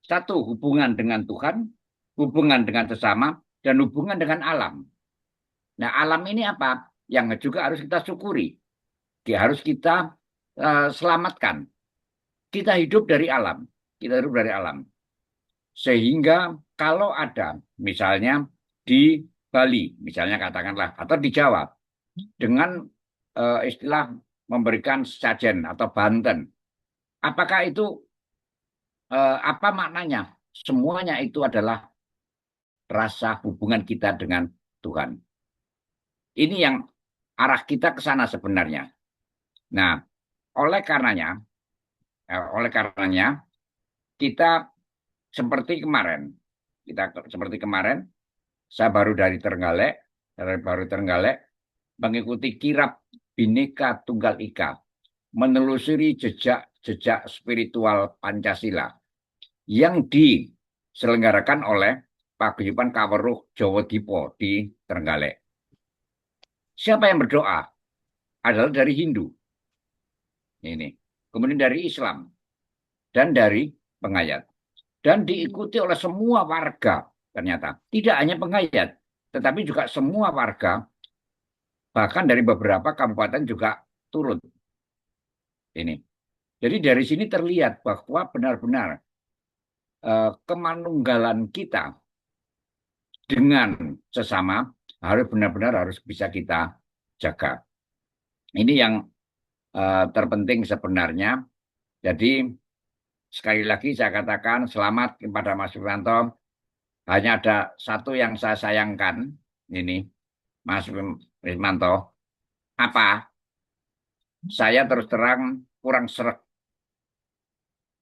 satu, hubungan dengan Tuhan, hubungan dengan sesama, dan hubungan dengan alam. Nah, alam ini apa? Yang juga harus kita syukuri. Harus kita selamatkan. Kita hidup dari alam. Sehingga kalau ada, misalnya di Bali, misalnya katakanlah, atau di Jawa, dengan istilah memberikan sajen atau banten, apakah itu apa maknanya? Semuanya itu adalah rasa hubungan kita dengan Tuhan. Ini yang arah kita ke sana sebenarnya. Nah, oleh karenanya kita seperti kemarin, saya baru dari Trenggalek mengikuti kirab Bhinneka Tunggal Ika, menelusuri jejak spiritual Pancasila yang diselenggarakan oleh Paguyuban Kaweruh Jawa Dipa di Trenggalek. Siapa yang berdoa? Adalah dari Hindu. Ini. Kemudian dari Islam. Dan dari pengayat. Dan diikuti oleh semua warga ternyata. Tidak hanya pengayat, tetapi juga semua warga, bahkan dari beberapa kabupaten juga turun. Ini. Jadi dari sini terlihat bahwa benar-benar kemanunggalan kita dengan sesama benar-benar harus bisa kita jaga. Ini yang terpenting sebenarnya. Jadi sekali lagi saya katakan selamat kepada Mas Wiranto. Hanya ada satu yang saya sayangkan, ini Mas Wismanto, apa? Saya terus terang kurang sreg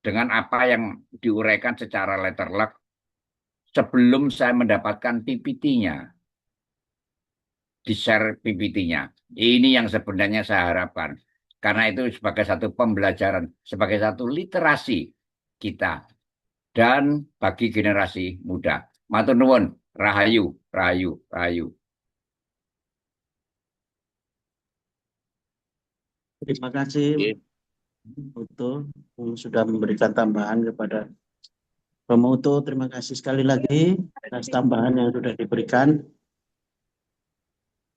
dengan apa yang diuraikan secara letterluck sebelum saya mendapatkan PPT-nya, di-share PPT-nya. Ini yang sebenarnya saya harapkan. Karena itu sebagai satu pembelajaran, sebagai satu literasi kita dan bagi generasi muda. Matur nuwun, rahayu, rahayu, rahayu. Terima kasih Uto sudah memberikan tambahan kepada Romo Uto. Terima kasih sekali lagi atas tambahan yang sudah diberikan.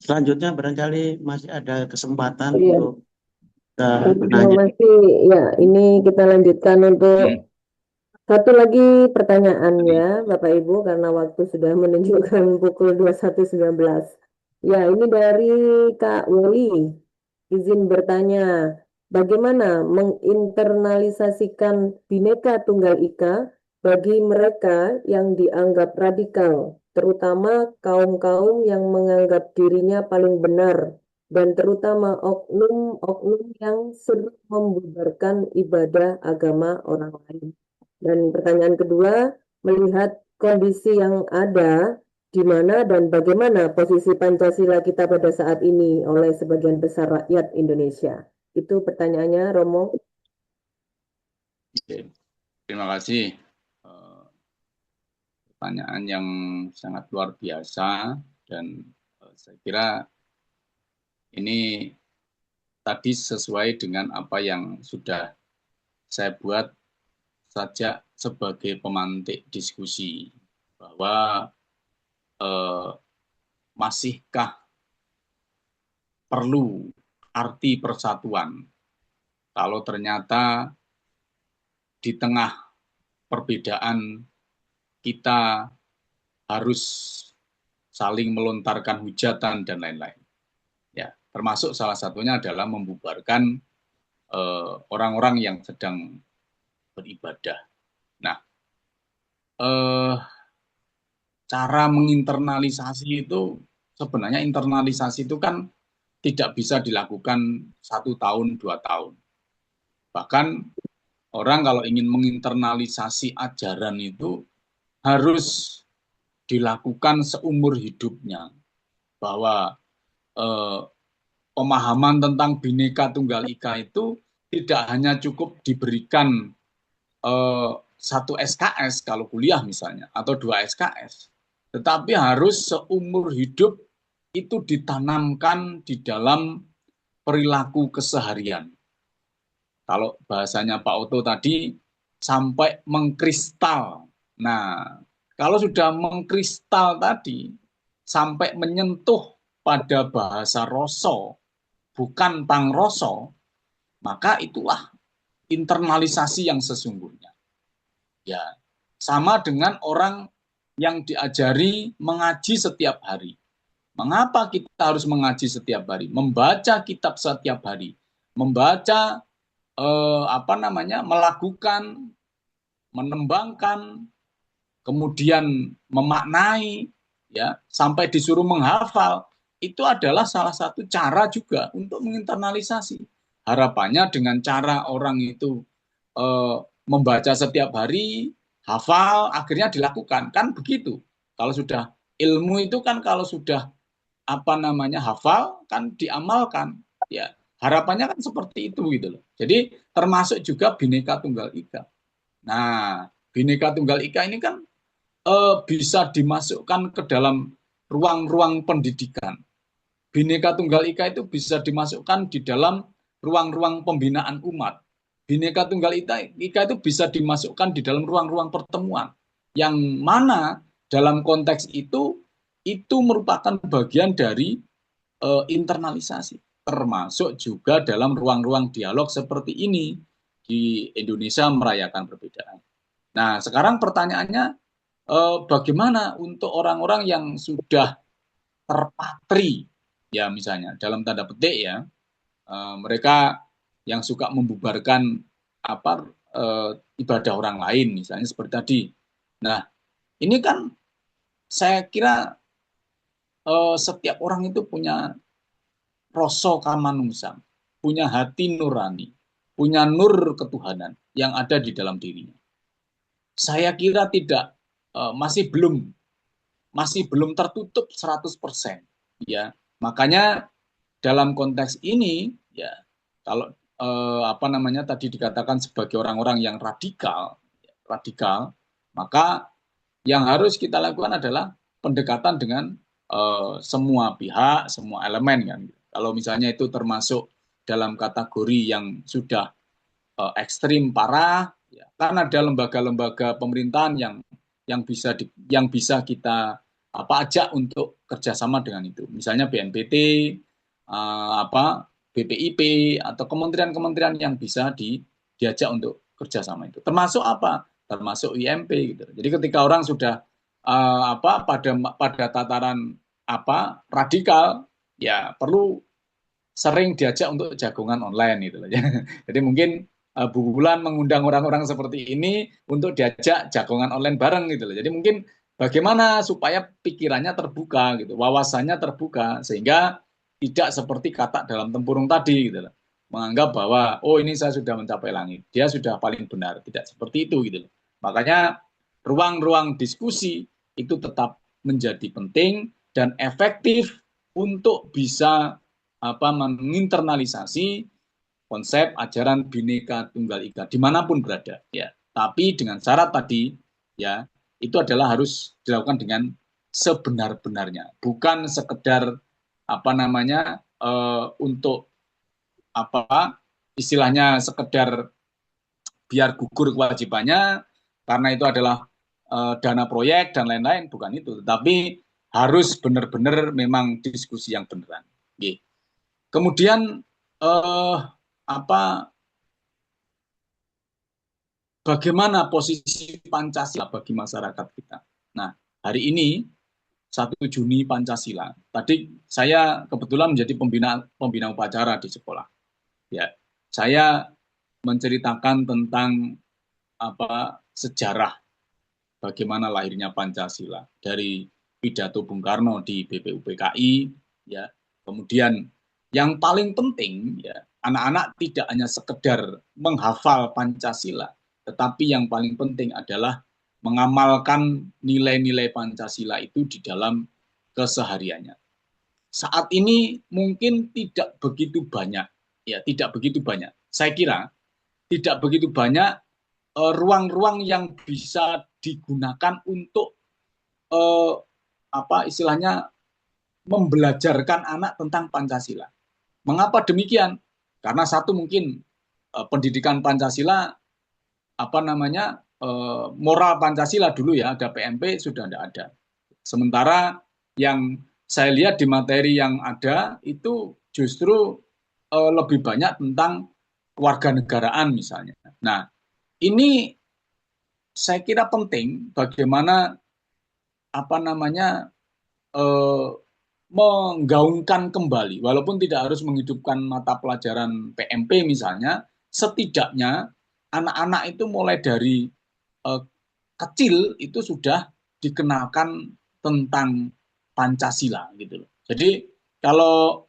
Selanjutnya barangkali masih ada kesempatan Iya. untuk Terima kasih. Ya, ini kita lanjutkan untuk satu lagi pertanyaan ya, Bapak Ibu, karena waktu sudah menunjukkan pukul 21.19. Ya, ini dari Kak Woli. Izin bertanya, bagaimana menginternalisasikan Bhinneka Tunggal Ika bagi mereka yang dianggap radikal, terutama kaum-kaum yang menganggap dirinya paling benar, dan terutama oknum-oknum yang sering membubarkan ibadah agama orang lain. Dan pertanyaan kedua, melihat kondisi yang ada, di mana dan bagaimana posisi Pancasila kita pada saat ini oleh sebagian besar rakyat Indonesia. Itu pertanyaannya, Romo. Oke. Terima kasih. Pertanyaan yang sangat luar biasa dan saya kira ini tadi sesuai dengan apa yang sudah saya buat saja sebagai pemantik diskusi bahwa masihkah perlu arti persatuan kalau ternyata di tengah perbedaan kita harus saling melontarkan hujatan dan lain-lain. Ya, termasuk salah satunya adalah membubarkan orang-orang yang sedang beribadah. Nah, cara menginternalisasi itu sebenarnya internalisasi itu kan tidak bisa dilakukan 1 tahun, 2 tahun. Bahkan orang kalau ingin menginternalisasi ajaran itu harus dilakukan seumur hidupnya, bahwa pemahaman tentang Bhinneka Tunggal Ika itu tidak hanya cukup diberikan 1 SKS kalau kuliah misalnya, atau 2 SKS, tetapi harus seumur hidup itu ditanamkan di dalam perilaku keseharian. Kalau bahasanya Pak Oto tadi, sampai mengkristal. Nah, kalau sudah mengkristal tadi, sampai menyentuh pada bahasa roso, bukan pangroso, maka itulah internalisasi yang sesungguhnya. Ya, sama dengan orang yang diajari mengaji setiap hari. Mengapa kita harus mengaji setiap hari? Membaca kitab setiap hari, membaca melakukan, menembangkan, kemudian memaknai, ya, sampai disuruh menghafal, itu adalah salah satu cara juga untuk menginternalisasi. Harapannya dengan cara orang itu membaca setiap hari, hafal, akhirnya dilakukan, kan begitu. Kalau sudah ilmu itu kan kalau sudah hafal kan diamalkan, ya. Harapannya kan seperti itu gitu loh. Jadi termasuk juga Bhinneka Tunggal Ika. Nah, Bhinneka Tunggal Ika ini kan bisa dimasukkan ke dalam ruang-ruang pendidikan. Bhinneka Tunggal Ika itu bisa dimasukkan di dalam ruang-ruang pembinaan umat. Bhinneka Tunggal Ika itu bisa dimasukkan di dalam ruang-ruang pertemuan. Yang mana dalam konteks itu merupakan bagian dari internalisasi. Termasuk juga dalam ruang-ruang dialog seperti ini di Indonesia merayakan perbedaan. Nah, sekarang pertanyaannya bagaimana untuk orang-orang yang sudah terpatri, ya misalnya dalam tanda petik ya, mereka yang suka membubarkan ibadah orang lain misalnya seperti tadi. Nah, ini kan saya kira setiap orang itu punya rasa kamanungsan, punya hati nurani, punya nur ketuhanan yang ada di dalam dirinya. Saya kira masih belum tertutup 100%, ya. Makanya dalam konteks ini, ya, kalau tadi dikatakan sebagai orang-orang yang radikal, Maka yang harus kita lakukan adalah pendekatan dengan semua pihak, semua elemen kan. Kalau misalnya itu termasuk dalam kategori yang sudah ekstrim parah, ya, kan ada lembaga-lembaga pemerintahan yang bisa kita ajak untuk kerjasama dengan itu. Misalnya BNPT, BPIP atau kementerian-kementerian yang bisa diajak untuk kerjasama itu. Termasuk apa? Termasuk IMP gitu. Jadi ketika orang sudah pada tataran radikal, ya perlu sering diajak untuk jagongan online gitu. Jadi mungkin Bu Wulan mengundang orang-orang seperti ini untuk diajak jagongan online bareng gitu loh. Jadi mungkin bagaimana supaya pikirannya terbuka gitu, wawasannya terbuka sehingga tidak seperti kata dalam tempurung tadi gitu loh. Menganggap bahwa oh ini saya sudah mencapai langit, dia sudah paling benar, tidak seperti itu gitu loh. Makanya ruang-ruang diskusi itu tetap menjadi penting dan efektif untuk bisa menginternalisasi konsep ajaran Bhinneka Tunggal Ika dimanapun berada, ya. Tapi dengan syarat tadi, ya, itu adalah harus dilakukan dengan sebenar-benarnya, bukan sekedar untuk istilahnya sekedar biar gugur kewajibannya karena itu adalah dana proyek dan lain-lain, bukan itu, tetapi harus benar-benar memang diskusi yang beneran. Oke. Kemudian bagaimana posisi Pancasila bagi masyarakat kita? Nah, hari ini 1 Juni Pancasila. Tadi saya kebetulan menjadi pembina upacara di sekolah. Ya, saya menceritakan tentang sejarah bagaimana lahirnya Pancasila dari pidato Bung Karno di BPUPKI, ya. Kemudian yang paling penting, ya, anak-anak tidak hanya sekedar menghafal Pancasila, tetapi yang paling penting adalah mengamalkan nilai-nilai Pancasila itu di dalam kesehariannya. Saat ini mungkin tidak begitu banyak, ya, tidak begitu banyak. Saya kira tidak begitu banyak ruang-ruang yang bisa digunakan untuk istilahnya membelajarkan anak tentang Pancasila. Mengapa demikian? Karena satu mungkin pendidikan Pancasila moral Pancasila dulu ya, ada PMP sudah tidak ada. Sementara yang saya lihat di materi yang ada itu justru lebih banyak tentang kewarganegaraan misalnya. Nah, ini saya kira penting bagaimana menggaungkan kembali, walaupun tidak harus menghidupkan mata pelajaran PMP misalnya, setidaknya anak-anak itu mulai dari kecil itu sudah dikenalkan tentang Pancasila gitu loh. Jadi kalau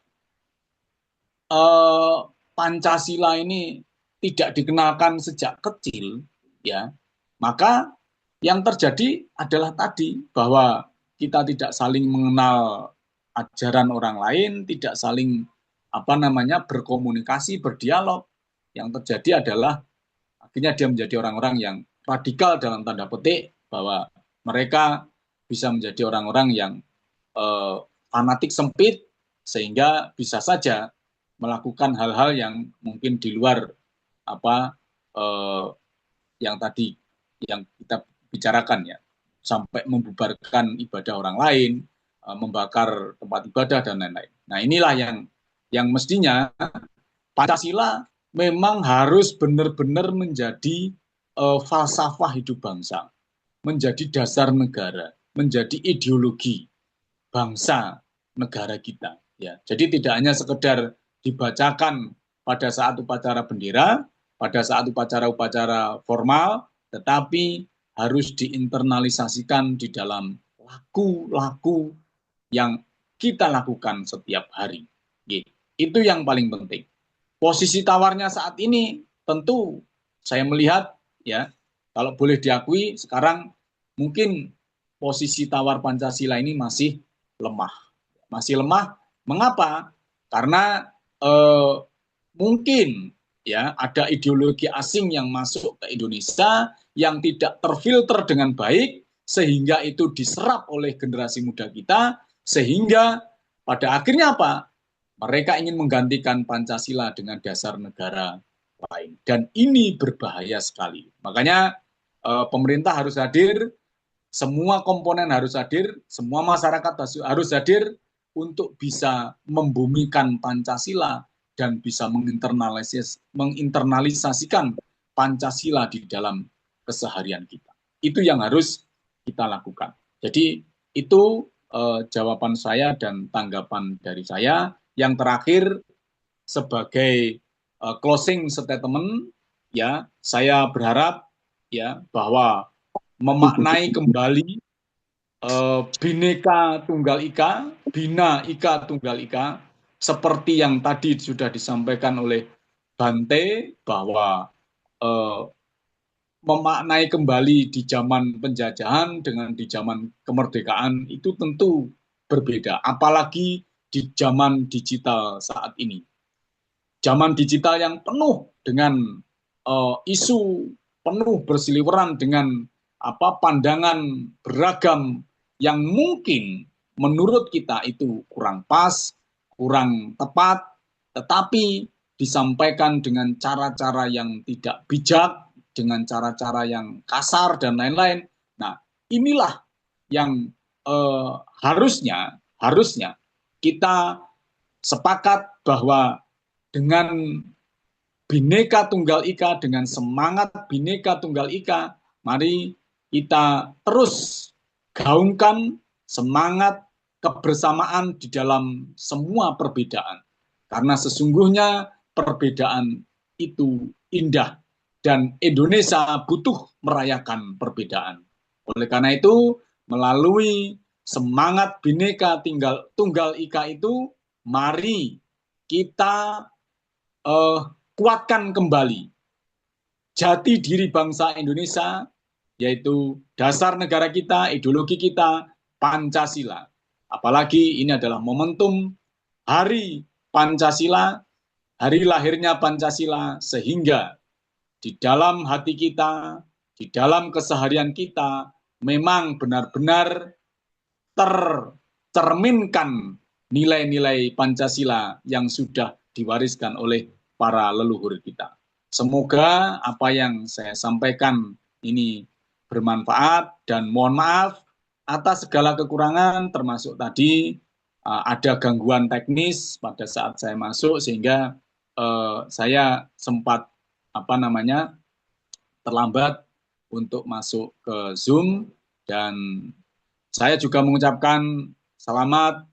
Pancasila ini tidak dikenalkan sejak kecil, ya, maka yang terjadi adalah tadi bahwa kita tidak saling mengenal ajaran orang lain, tidak saling berkomunikasi, berdialog. Yang terjadi adalah akhirnya dia menjadi orang-orang yang radikal dalam tanda petik, bahwa mereka bisa menjadi orang-orang yang fanatik sempit sehingga bisa saja melakukan hal-hal yang mungkin di luar yang tadi yang kita bicarakan, ya, sampai membubarkan ibadah orang lain, membakar tempat ibadah dan lain-lain. Nah, inilah yang mestinya Pancasila memang harus benar-benar menjadi falsafah hidup bangsa, menjadi dasar negara, menjadi ideologi bangsa negara kita. Ya, jadi tidak hanya sekedar dibacakan pada saat upacara bendera, pada saat upacara-upacara formal, tetapi harus diinternalisasikan di dalam laku-laku yang kita lakukan setiap hari. Itu yang paling penting. Posisi tawarnya saat ini tentu saya melihat, ya, kalau boleh diakui sekarang mungkin posisi tawar Pancasila ini masih lemah. Masih lemah. Mengapa? Karena mungkin ya, ada ideologi asing yang masuk ke Indonesia yang tidak terfilter dengan baik, sehingga itu diserap oleh generasi muda kita, sehingga pada akhirnya apa? Mereka ingin menggantikan Pancasila dengan dasar negara lain. Dan ini berbahaya sekali. Makanya pemerintah harus hadir, semua komponen harus hadir, semua masyarakat harus hadir untuk bisa membumikan Pancasila dan bisa menginternalisasikan Pancasila di dalam keseharian kita. Itu yang harus kita lakukan. Jadi itu jawaban saya dan tanggapan dari saya. Yang terakhir, sebagai closing statement, ya, saya berharap ya bahwa memaknai kembali Bhinneka Tunggal Ika, Bina Ika Tunggal Ika, seperti yang tadi sudah disampaikan oleh Bante, bahwa memaknai kembali di zaman penjajahan dengan di zaman kemerdekaan itu tentu berbeda, apalagi di zaman digital saat ini. Zaman digital yang penuh dengan isu, penuh berseliweran dengan pandangan beragam yang mungkin menurut kita itu kurang pas, kurang tepat, tetapi disampaikan dengan cara-cara yang tidak bijak, dengan cara-cara yang kasar dan lain-lain. Nah, inilah yang harusnya kita sepakat bahwa dengan Bhinneka Tunggal Ika, dengan semangat Bhinneka Tunggal Ika, mari kita terus gaungkan semangat kebersamaan di dalam semua perbedaan. Karena sesungguhnya perbedaan itu indah dan Indonesia butuh merayakan perbedaan. Oleh karena itu, melalui semangat Bhinneka Tunggal Ika itu, mari kita kuatkan kembali jati diri bangsa Indonesia, yaitu dasar negara kita, ideologi kita, Pancasila. Apalagi ini adalah momentum Hari Pancasila, hari lahirnya Pancasila, sehingga di dalam hati kita, di dalam keseharian kita, memang benar-benar tercerminkan nilai-nilai Pancasila yang sudah diwariskan oleh para leluhur kita. Semoga apa yang saya sampaikan ini bermanfaat, dan mohon maaf atas segala kekurangan, termasuk tadi ada gangguan teknis pada saat saya masuk, sehingga saya sempat terlambat untuk masuk ke Zoom. Dan saya juga mengucapkan selamat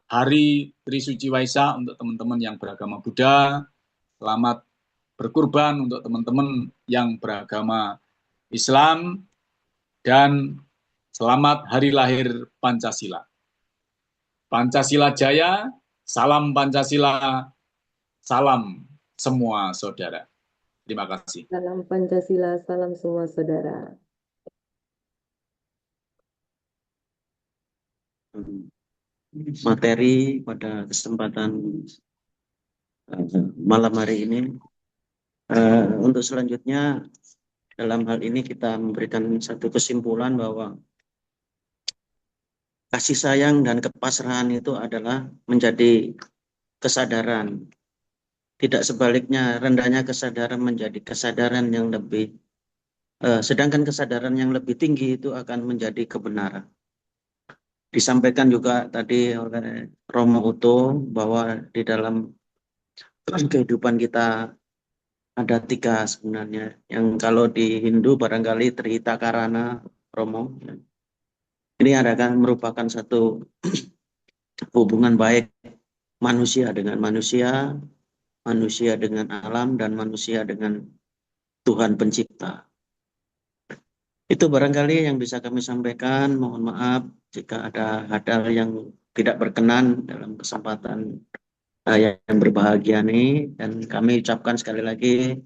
Hari Trisuci Waisak untuk teman-teman yang beragama Buddha, selamat berkurban untuk teman-teman yang beragama Islam, dan selamat hari lahir Pancasila. Pancasila Jaya, salam Pancasila, salam semua saudara. Terima kasih. Salam Pancasila, salam semua saudara. Materi pada kesempatan malam hari ini. Untuk selanjutnya, dalam hal ini kita memberikan satu kesimpulan bahwa kasih sayang dan kepasrahan itu adalah menjadi kesadaran. Tidak sebaliknya, rendahnya kesadaran menjadi kesadaran yang lebih, sedangkan kesadaran yang lebih tinggi itu akan menjadi kebenaran. Disampaikan juga tadi oleh Romo Uto bahwa di dalam kehidupan kita ada 3 sebenarnya, yang kalau di Hindu barangkali Trihita Karana, Romo. Ini akan merupakan satu hubungan baik manusia dengan manusia, manusia dengan alam, dan manusia dengan Tuhan Pencipta. Itu barangkali yang bisa kami sampaikan. Mohon maaf jika ada hal yang tidak berkenan dalam kesempatan yang berbahagia ini, dan kami ucapkan sekali lagi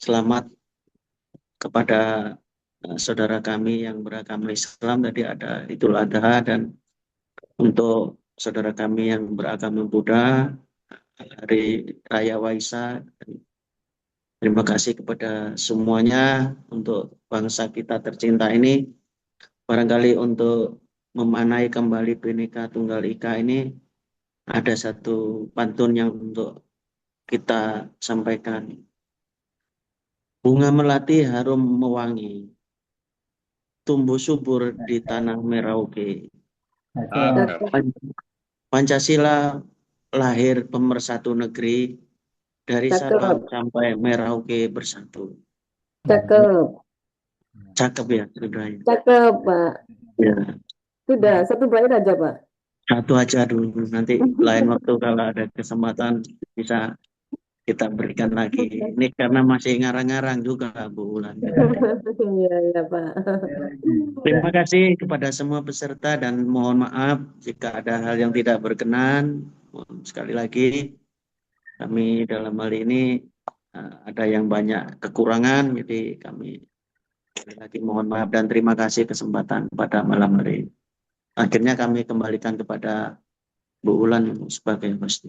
selamat kepada saudara kami yang beragama Islam. Tadi ada Idul Adha, dan untuk saudara kami yang beragama Buddha, Hari Raya Waisak. Terima kasih kepada semuanya untuk bangsa kita tercinta ini. Barangkali untuk memaknai kembali Bhinneka Tunggal Ika ini ada satu pantun yang untuk kita sampaikan. Bunga melati harum mewangi, tumbuh subur di tanah Merauke. Pancasila lahir pemersatu negeri, dari Sabang sampai Merauke bersatu. Cakep. Cakep ya, sudah ya. Cakep, Pak. Ya. Sudah, satu bait aja, Pak. Satu aja dulu, nanti lain waktu kalau ada kesempatan bisa kita berikan lagi. Ini karena masih ngarang-ngarang juga, Bu Ulan. Iya, Pak. Terima kasih kepada semua peserta dan mohon maaf jika ada hal yang tidak berkenan. Sekali lagi, kami dalam hal ini ada yang banyak kekurangan, jadi kami sekali lagi mohon maaf dan terima kasih kesempatan pada malam hari ini. Akhirnya kami kembalikan kepada Bu Ulan sebagai host.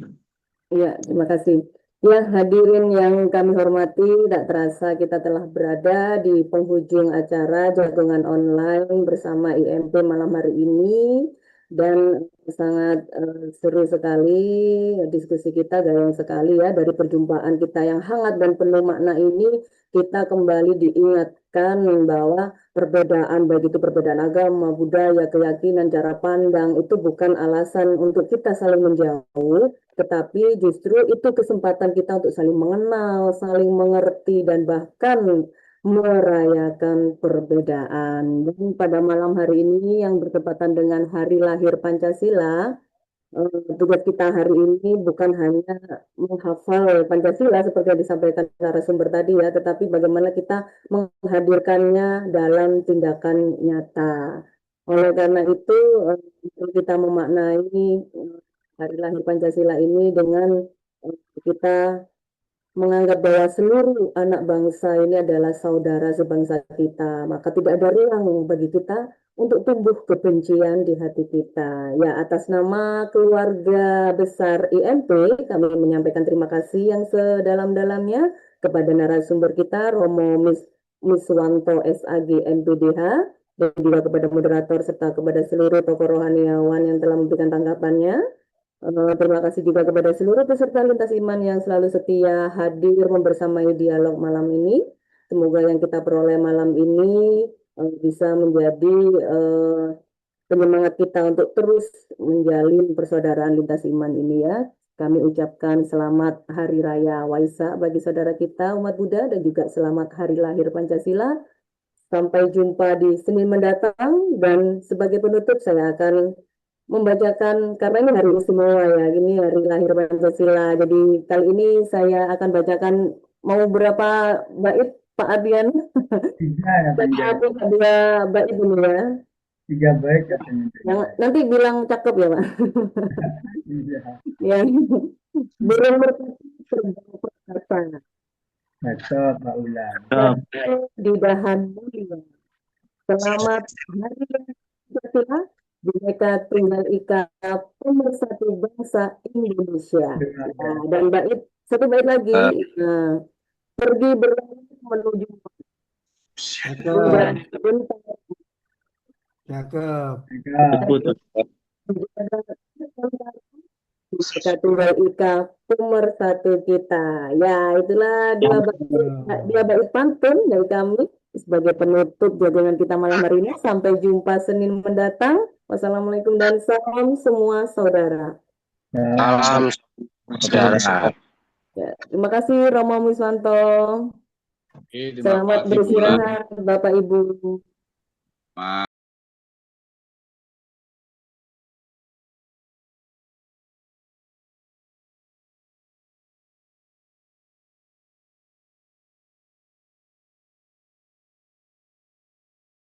Iya, terima kasih. Ya, hadirin yang kami hormati, tidak terasa kita telah berada di penghujung acara jagongan online bersama IMP malam hari ini, dan sangat seru sekali diskusi kita, gayung sekali ya, dari perjumpaan kita yang hangat dan penuh makna ini, kita kembali diingatkan bahwa perbedaan, baik itu perbedaan agama, budaya, keyakinan, cara pandang, itu bukan alasan untuk kita saling menjauh, tetapi justru itu kesempatan kita untuk saling mengenal, saling mengerti, dan bahkan merayakan perbedaan. Dan pada malam hari ini yang bertepatan dengan hari lahir Pancasila, tugas kita hari ini bukan hanya menghafal Pancasila seperti yang disampaikan narasumber tadi ya, tetapi bagaimana kita menghadirkannya dalam tindakan nyata. Oleh karena itu, kita memaknai hari lahir Pancasila ini dengan kita menganggap bahwa seluruh anak bangsa ini adalah saudara sebangsa kita, maka tidak ada ruang bagi kita untuk tumbuh kebencian di hati kita. Ya, atas nama keluarga besar IMP, kami menyampaikan terima kasih yang sedalam-dalamnya kepada narasumber kita, Romo Miswanto SAG MPDH, dan juga kepada moderator serta kepada seluruh tokoh rohaniawan yang telah memberikan tanggapannya. Terima kasih juga kepada seluruh peserta lintas iman yang selalu setia hadir membersamai dialog malam ini. Semoga yang kita peroleh malam ini bisa menjadi penyemangat kita untuk terus menjalin persaudaraan lintas iman ini ya. Kami ucapkan selamat Hari Raya Waisak bagi saudara kita umat Buddha, dan juga selamat Hari Lahir Pancasila. Sampai jumpa di Senin mendatang, dan sebagai penutup saya akan membacakan, karena ini hari istimewa ya, ini hari lahir Pancasila. Jadi kali ini saya akan bacakan, mau berapa bait Pak Adrian? 3 ya, Saya dua bait dulu ya. 3 baik katanya. Yang nanti bilang cakep ya Pak. Iya. Ya, burung merpati terbang perkasa, Betul, Pak Ulan. di dahan mulia. Selamat Hari Pancasila, Bhinneka Tunggal Ika, pemersatu bangsa Indonesia. Nah, dan bait, satu bait lagi, pergi berlari menuju Cakep. Cakep. Bhinneka Tunggal Ika, pemersatu kita. Ya, itulah dua bait pantun dari kami sebagai penutup jagongan kita malam hari ini. Sampai jumpa Senin mendatang. Wassalamualaikum dan salam semua saudara. Salam saudara. Ya, terima kasih Romo Miswanto. Terima Selamat kasih, Bu Ulan. beristirahat Bapak Ibu.